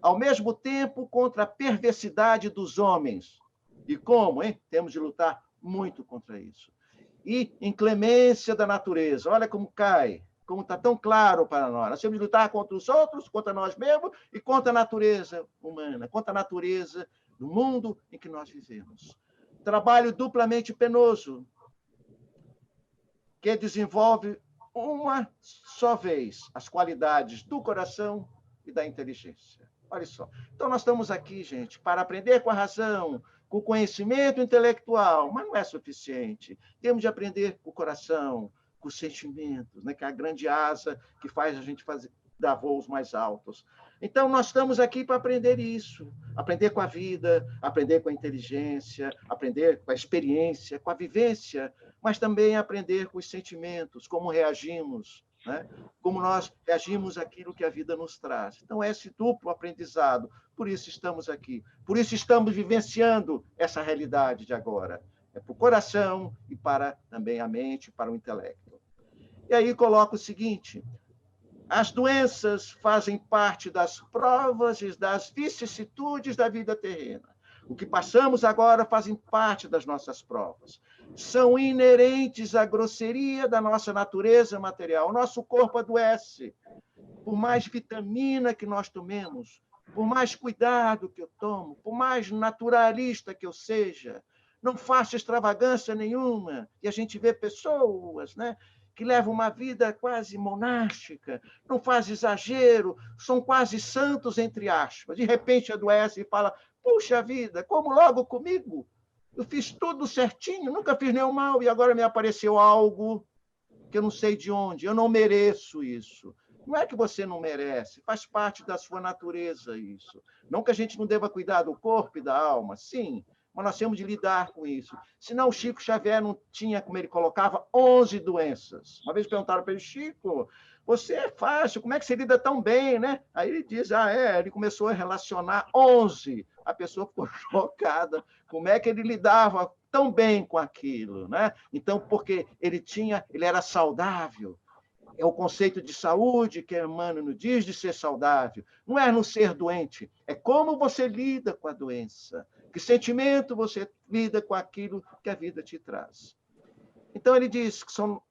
S3: ao mesmo tempo, contra a perversidade dos homens. E como, hein? Temos de lutar muito contra isso. e inclemência da natureza. Olha como cai, como está tão claro para nós. Nós temos de lutar contra os outros, contra nós mesmos e contra a natureza humana, contra a natureza do mundo em que nós vivemos. Trabalho duplamente penoso, que desenvolve uma só vez as qualidades do coração e da inteligência. Olha só. Então, nós estamos aqui, gente, para aprender com a razão, com o conhecimento intelectual, mas não é suficiente. Temos de aprender com o coração, com os sentimentos, né? Que é a grande asa que faz a gente dar voos mais altos. Então, nós estamos aqui para aprender isso, aprender com a vida, aprender com a inteligência, aprender com a experiência, com a vivência, mas também aprender com os sentimentos, como reagimos, né? Como nós reagimos àquilo que a vida nos traz. Então, é esse duplo aprendizado. Por isso estamos aqui. Por isso estamos vivenciando essa realidade de agora. É para o coração e para também a mente, para o intelecto. E aí coloco o seguinte: as doenças fazem parte das provas e das vicissitudes da vida terrena. O que passamos agora fazem parte das nossas provas. São inerentes à grosseria da nossa natureza material. O nosso corpo adoece. Por mais vitamina que nós tomemos, por mais cuidado que eu tomo, por mais naturalista que eu seja, não faço extravagância nenhuma. E a gente vê pessoas, né, que levam uma vida quase monástica, não faz exagero, são quase santos, entre aspas. De repente adoece e fala: puxa vida, como logo comigo? Eu fiz tudo certinho, nunca fiz nenhum mal, e agora me apareceu algo que eu não sei de onde, eu não mereço isso. Não é que você não merece, faz parte da sua natureza isso. Não que a gente não deva cuidar do corpo e da alma, sim, mas nós temos de lidar com isso. Senão o Chico Xavier não tinha, como ele colocava, 11 doenças. Uma vez perguntaram para ele: Chico, você é fácil, como é que você lida tão bem, né? Aí ele diz: ele começou a relacionar 11. A pessoa ficou chocada. Como é que ele lidava tão bem com aquilo, né? Então, porque ele era saudável. É o conceito de saúde que Emmanuel nos diz de ser saudável. Não é não ser doente, é como você lida com a doença. Que sentimento você lida com aquilo que a vida te traz. Então, ele diz que são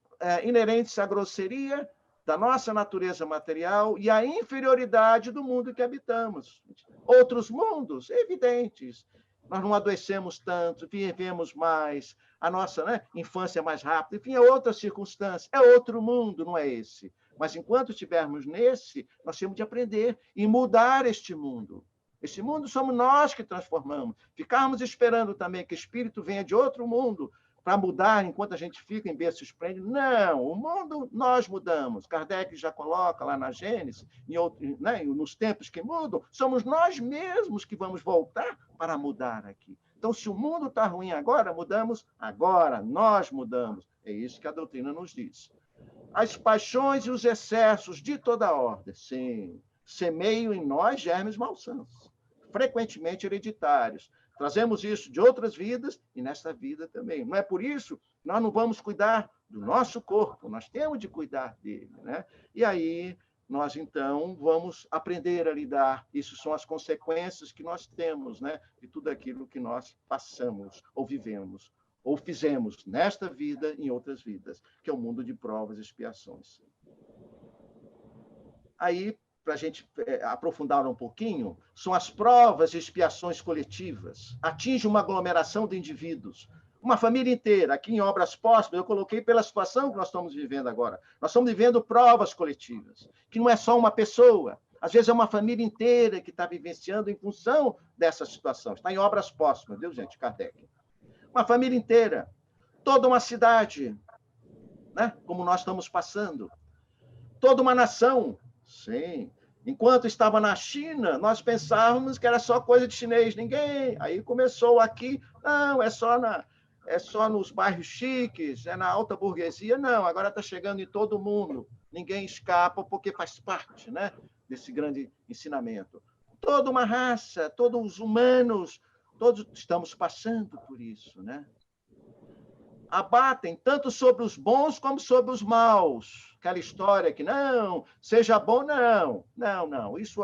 S3: inerentes à grosseria da nossa natureza material e à inferioridade do mundo que habitamos. Outros mundos, evidentes. Nós não adoecemos tanto, vivemos mais, a nossa, né, infância é mais rápida, enfim, é outra circunstância, é outro mundo, não é esse. Mas enquanto estivermos nesse, nós temos de aprender e mudar este mundo. Este mundo somos nós que transformamos. Ficarmos esperando também que o espírito venha de outro mundo para mudar enquanto a gente fica em berço esplêndido. Não, o mundo nós mudamos. Kardec já coloca lá na Gênesis, né, nos tempos que mudam, somos nós mesmos que vamos voltar para mudar aqui. Então, se o mundo está ruim agora, mudamos agora, nós mudamos. É isso que a doutrina nos diz. As paixões e os excessos de toda ordem, sim, semeiam em nós germes malsãos, frequentemente hereditários. Trazemos isso de outras vidas e nesta vida também. Não é por isso que nós não vamos cuidar do nosso corpo, nós temos de cuidar dele, né? E aí nós, então, vamos aprender a lidar. Isso são as consequências que nós temos, né, de tudo aquilo que nós passamos, ou vivemos, ou fizemos nesta vida e em outras vidas, que é o mundo de provas e expiações. Aí, para a gente aprofundar um pouquinho, são as provas e expiações coletivas. Atinge uma aglomeração de indivíduos, uma família inteira. Aqui em Obras Póstumas, eu coloquei pela situação que nós estamos vivendo agora. Nós estamos vivendo provas coletivas, que não é só uma pessoa. Às vezes é uma família inteira que está vivenciando em função dessa situação. Está em Obras Póstumas, viu, gente? Kardec. Uma família inteira, toda uma cidade, né? Como nós estamos passando. Toda uma nação. Sim. Enquanto estava na China, nós pensávamos que era só coisa de chinês. Ninguém. Aí começou aqui, não, é só nos bairros chiques, é na alta burguesia. Não, agora está chegando em todo mundo. Ninguém escapa porque faz parte, né, desse grande ensinamento. Toda uma raça, todos os humanos, todos estamos passando por isso, né? Abatem tanto sobre os bons como sobre os maus. Aquela história que, não, seja bom, não. Isso,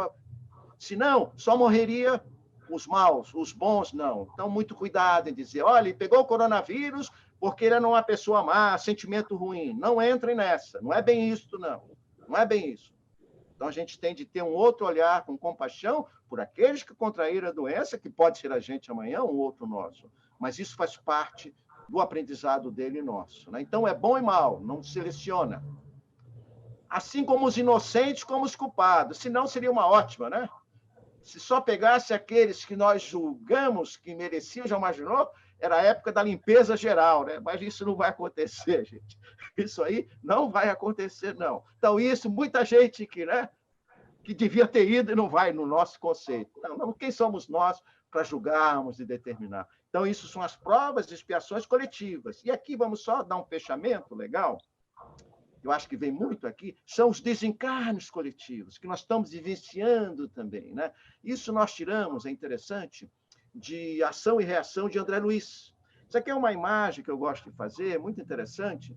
S3: senão, só morreria os maus, os bons não. Então, muito cuidado em dizer, olha, ele pegou o coronavírus porque ele era uma pessoa má, sentimento ruim. Não entrem nessa. Não é bem isso, não. Não é bem isso. Então, a gente tem de ter um outro olhar com compaixão por aqueles que contraíram a doença, que pode ser a gente amanhã, um outro nosso. Mas isso faz parte do aprendizado dele e nosso, né? Então, é bom e mal, não seleciona. Assim como os inocentes, como os culpados. Senão, seria uma ótima, né? Se só pegasse aqueles que nós julgamos que mereciam, já imaginou? Era a época da limpeza geral, né? Mas isso não vai acontecer, gente. Isso aí não vai acontecer, não. Então, isso, muita gente que, né, que devia ter ido e não vai no nosso conceito. Não, quem somos nós para julgarmos e determinar? Então, isso são as provas e expiações coletivas. E aqui vamos só dar um fechamento legal, eu acho que vem muito aqui, são os desencarnes coletivos, que nós estamos vivenciando também, né? Isso nós tiramos, é interessante, de Ação e Reação de André Luiz. Isso aqui é uma imagem que eu gosto de fazer, muito interessante.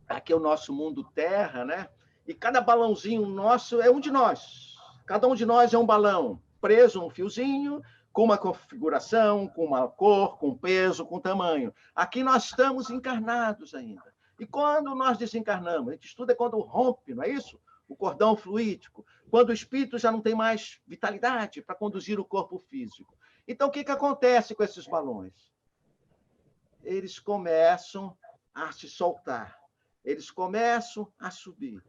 S3: Aqui é o nosso mundo Terra, né? E cada balãozinho nosso é um de nós. Cada um de nós é um balão, preso num fiozinho, com uma configuração, com uma cor, com peso, com tamanho. Aqui nós estamos encarnados ainda. E quando nós desencarnamos? A gente estuda quando rompe, não é isso? O cordão fluídico. Quando o espírito já não tem mais vitalidade para conduzir o corpo físico. Então, o que acontece com esses balões? Eles começam a se soltar. Eles começam a subir.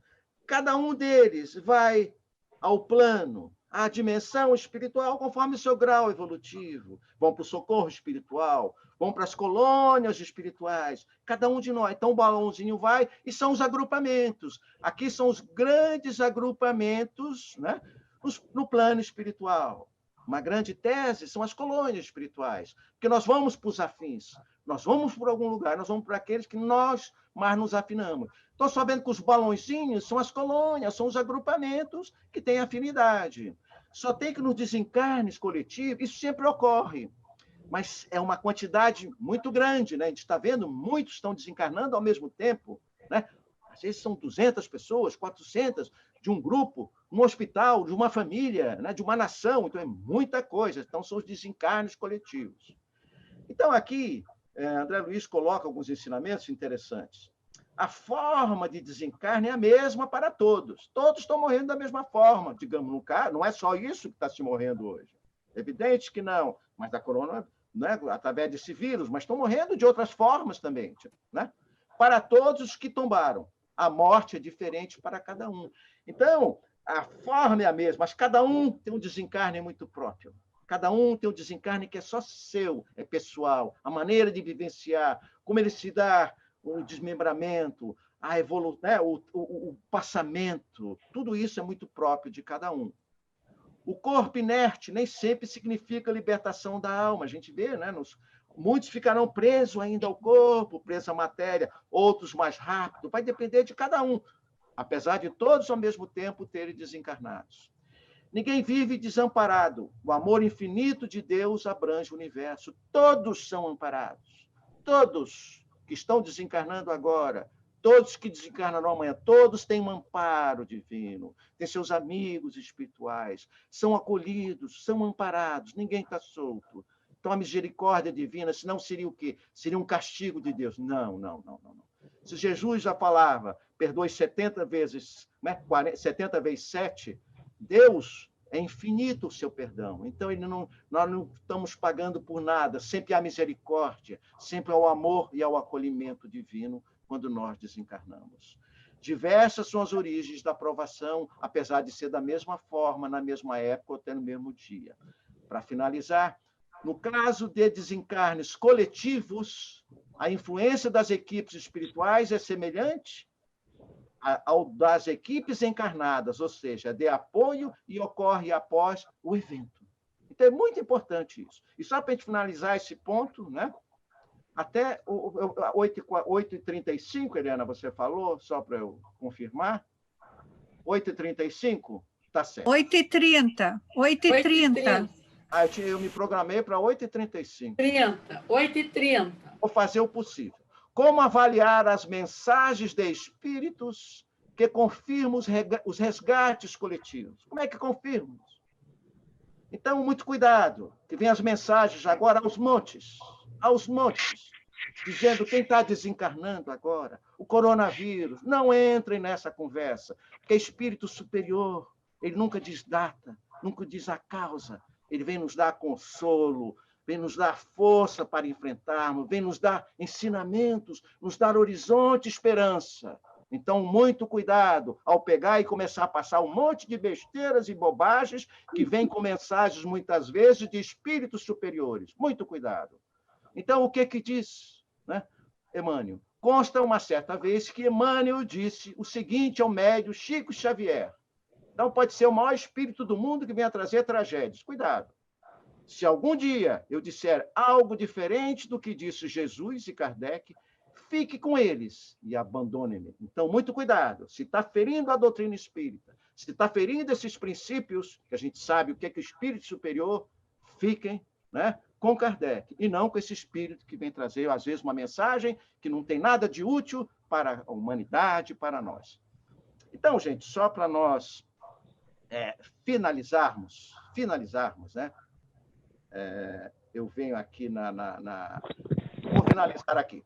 S3: Cada um deles vai ao plano, à dimensão espiritual, conforme o seu grau evolutivo. Vão para o socorro espiritual, vão para as colônias espirituais, cada um de nós. Então, o balãozinho vai, e são os agrupamentos. Aqui são os grandes agrupamentos, né, no plano espiritual. Uma grande tese são as colônias espirituais, porque nós vamos para os afins, nós vamos por algum lugar, nós vamos para aqueles que nós mais nos afinamos. Estou sabendo que os balãozinhos são as colônias, são os agrupamentos que têm afinidade. Só tem que nos desencarnes coletivos, isso sempre ocorre, mas é uma quantidade muito grande, né? A gente está vendo, muitos estão desencarnando ao mesmo tempo, né? Às vezes são 200 pessoas, 400, de um grupo, um hospital, de uma família, né? De uma nação, então é muita coisa. Então, são os desencarnes coletivos. Então, aqui, André Luiz coloca alguns ensinamentos interessantes. A forma de desencarne é a mesma para todos. Todos estão morrendo da mesma forma, digamos, no caso, não é só isso que está se morrendo hoje. É evidente que não, mas da corona, né, através desse vírus, mas estão morrendo de outras formas também, né? Para todos os que tombaram. A morte é diferente para cada um. Então, a forma é a mesma, mas cada um tem um desencarne muito próprio. Cada um tem um desencarne que é só seu, é pessoal. A maneira de vivenciar, como ele se dá, o desmembramento, a evolução, né? o passamento, tudo isso é muito próprio de cada um. O corpo inerte nem sempre significa libertação da alma. A gente vê, né? Muitos ficarão presos ainda ao corpo, presos à matéria, outros mais rápido. Vai depender de cada um, apesar de todos, ao mesmo tempo, terem desencarnados. Ninguém vive desamparado. O amor infinito de Deus abrange o universo. Todos são amparados. Todos que estão desencarnando agora, todos que desencarnarão amanhã, todos têm um amparo divino, têm seus amigos espirituais, são acolhidos, são amparados, ninguém está solto. Então, a misericórdia divina, senão seria o quê? Seria um castigo de Deus. Não. Se Jesus já falava, perdoe 70 vezes, né? 70 vezes 7, Deus é infinito o seu perdão. Então, nós não estamos pagando por nada. Sempre há misericórdia, sempre há o amor e há o acolhimento divino quando nós desencarnamos. Diversas são as origens da provação, apesar de ser da mesma forma, na mesma época ou até no mesmo dia. Para finalizar, no caso de desencarnes coletivos, a influência das equipes espirituais é semelhante ao das equipes encarnadas, ou seja, de apoio e ocorre após o evento. Então, é muito importante isso. E só para a gente finalizar esse ponto, né? Até 8h35, Helena, você falou, só para eu confirmar. 8h35? Está certo.
S4: 8h30. 8h30.
S3: Eu me programei para 8h35.
S1: 8h30.
S3: Vou fazer o possível. Como avaliar as mensagens de espíritos que confirmam os resgates coletivos? Como é que confirmamos? Então, muito cuidado, que vem as mensagens agora aos montes, dizendo quem está desencarnando agora, o coronavírus. Não entrem nessa conversa, porque é espírito superior, ele nunca diz data, nunca diz a causa, ele vem nos dar consolo, vem nos dar força para enfrentarmos, vem nos dar ensinamentos, nos dar horizonte e esperança. Então, muito cuidado ao pegar e começar a passar um monte de besteiras e bobagens que vêm com mensagens, muitas vezes, de espíritos superiores. Muito cuidado. Então, o que diz, né, Emmanuel? Consta uma certa vez que Emmanuel disse o seguinte ao médium Chico Xavier. Então, pode ser o maior espírito do mundo que venha trazer tragédias. Cuidado. Se algum dia eu disser algo diferente do que disse Jesus e Kardec, fique com eles e abandone-me. Então, muito cuidado. Se está ferindo a doutrina espírita, se está ferindo esses princípios, que a gente sabe o que é o espírito superior, fiquem, né, com Kardec, e não com esse espírito que vem trazer, às vezes, uma mensagem que não tem nada de útil para a humanidade, para nós. Então, gente, só para nós finalizarmos, né? Eu venho aqui Vou finalizar aqui.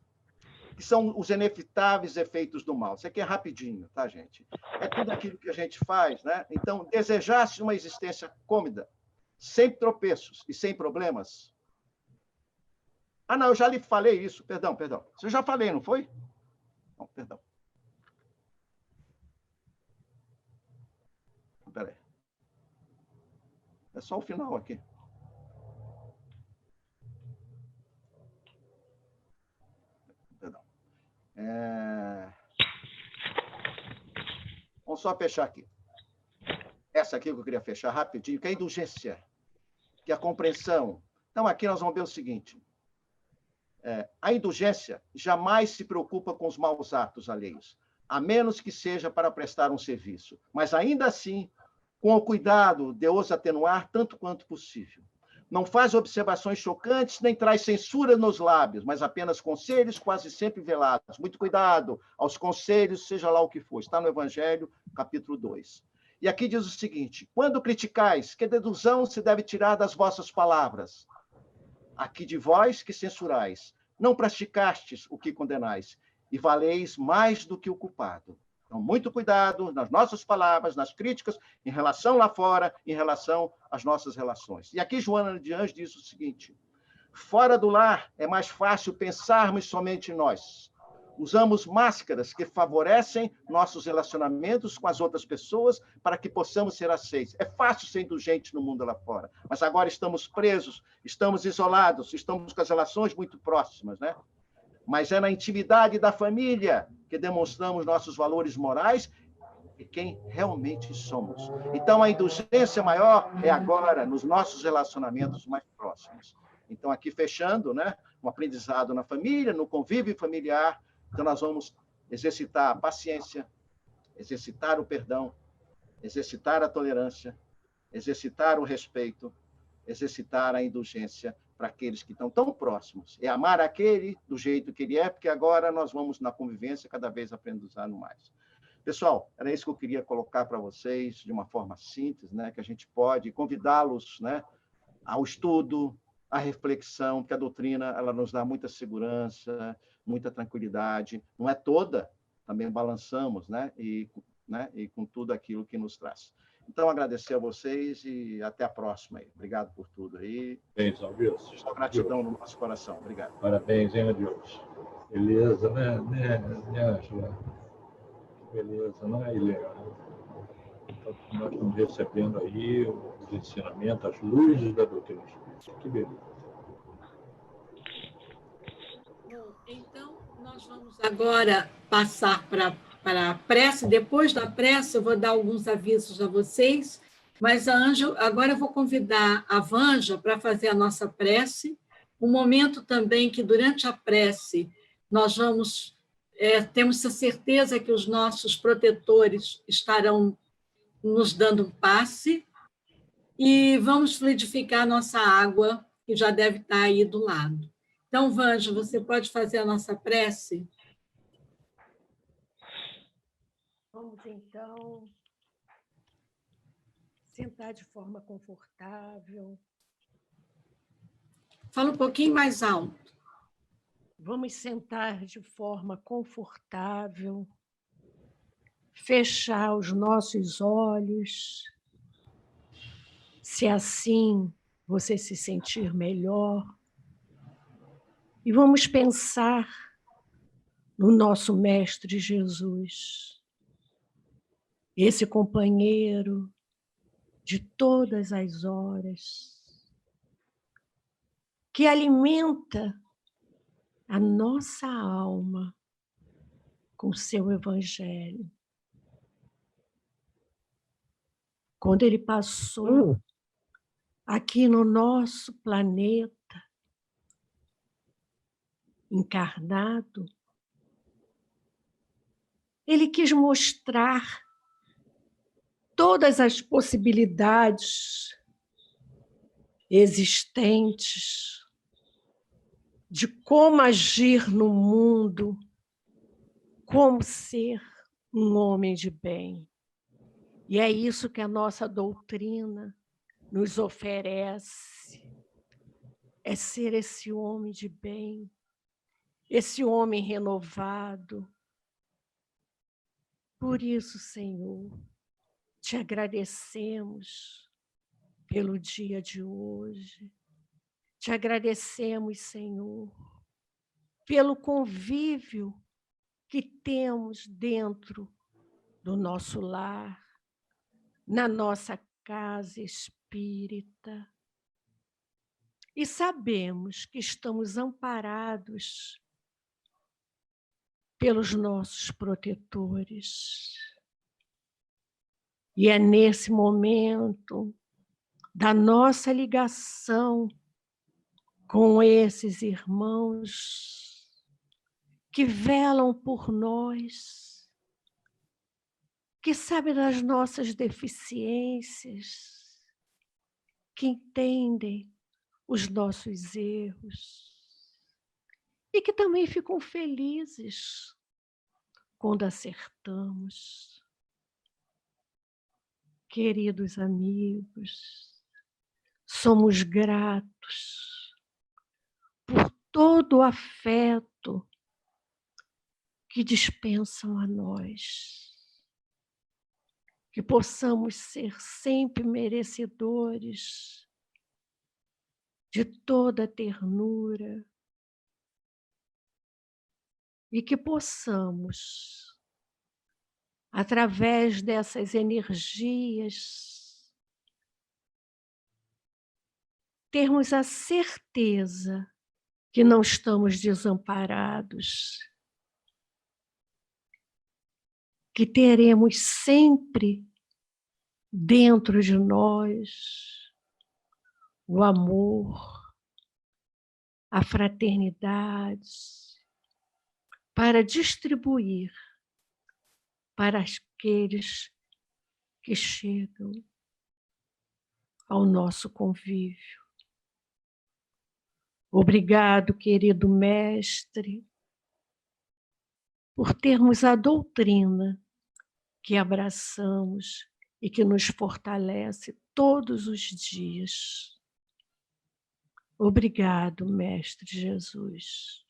S3: Que são os inevitáveis efeitos do mal. Isso aqui é rapidinho, tá, gente? É tudo aquilo que a gente faz, né? Então, desejasse uma existência cômoda, sem tropeços e sem problemas. Ah, não, eu já lhe falei isso. Perdão. Eu já falei, não foi? Não, perdão. Espera aí. É só o final aqui. Perdão. Vamos só fechar aqui. Essa aqui que eu queria fechar rapidinho, que é a indulgência, que é a compreensão. Então, aqui nós vamos ver o seguinte. A indulgência jamais se preocupa com os maus atos alheios, a menos que seja para prestar um serviço. Mas, ainda assim, com o cuidado de os atenuar tanto quanto possível. Não faz observações chocantes, nem traz censura nos lábios, mas apenas conselhos quase sempre velados. Muito cuidado aos conselhos, seja lá o que for. Está no Evangelho, capítulo 2. E aqui diz o seguinte: quando criticais, que dedução se deve tirar das vossas palavras? Aqui de vós que censurais, não praticastes o que condenais, e valeis mais do que o culpado. Então, muito cuidado nas nossas palavras, nas críticas, em relação lá fora, em relação às nossas relações. E aqui Joana de Anjos diz o seguinte: fora do lar é mais fácil pensarmos somente em nós. Usamos máscaras que favorecem nossos relacionamentos com as outras pessoas para que possamos ser aceitos. É fácil ser indulgente no mundo lá fora, mas agora estamos presos, estamos isolados, estamos com as relações muito próximas, né? Mas é na intimidade da família que demonstramos nossos valores morais e quem realmente somos. Então, a indulgência maior é agora, nos nossos relacionamentos mais próximos. Então, aqui fechando, né, um aprendizado na família, no convívio familiar. Então, nós vamos exercitar a paciência, exercitar o perdão, exercitar a tolerância, exercitar o respeito, exercitar a indulgência para aqueles que estão tão próximos. É amar aquele do jeito que ele é, porque agora nós vamos, na convivência, cada vez aprendizando mais. Pessoal, era isso que eu queria colocar para vocês, de uma forma simples, né, que a gente pode convidá-los, né, ao estudo, à reflexão, porque a doutrina ela nos dá muita segurança, muita tranquilidade. Não é toda, também balançamos, né, e com tudo aquilo que nos traz. Então, agradecer a vocês e até a próxima. Aí. Obrigado por tudo aí.
S5: Parabéns, Adeus.
S3: Gratidão no nosso coração. Obrigado.
S5: Parabéns, hein, Adeus. Beleza, né, Ângela? Beleza, né, Helena? Então, nós estamos recebendo aí os ensinamentos, as luzes da doutrina espírita. Que beleza.
S1: Bom, então, nós vamos agora passar para a prece. Depois da prece, eu vou dar alguns avisos a vocês, mas agora eu vou convidar a Vanja para fazer a nossa prece. Um momento também que, durante a prece, nós temos a certeza que os nossos protetores estarão nos dando um passe e vamos fluidificar a nossa água, que já deve estar aí do lado. Então, Vanja, você pode fazer a nossa prece?
S6: Vamos, então, sentar de forma confortável.
S1: Fala um pouquinho mais alto.
S6: Vamos sentar de forma confortável, fechar os nossos olhos, se assim você se sentir melhor. E vamos pensar no nosso Mestre Jesus, esse companheiro de todas as horas, que alimenta a nossa alma com seu Evangelho. Quando ele passou aqui no nosso planeta, encarnado, ele quis mostrar todas as possibilidades existentes de como agir no mundo, como ser um homem de bem. E é isso que a nossa doutrina nos oferece, é ser esse homem de bem, esse homem renovado. Por isso, Senhor, te agradecemos pelo dia de hoje. Te agradecemos, Senhor, pelo convívio que temos dentro do nosso lar, na nossa casa espírita. E sabemos que estamos amparados pelos nossos protetores. E é nesse momento da nossa ligação com esses irmãos que velam por nós, que sabem das nossas deficiências, que entendem os nossos erros e que também ficam felizes quando acertamos. Queridos amigos, somos gratos por todo o afeto que dispensam a nós, que possamos ser sempre merecedores de toda a ternura e que possamos, através dessas energias, termos a certeza que não estamos desamparados, que teremos sempre dentro de nós o amor, a fraternidade, para distribuir para aqueles que chegam ao nosso convívio. Obrigado, querido mestre, por termos a doutrina que abraçamos e que nos fortalece todos os dias. Obrigado, Mestre Jesus.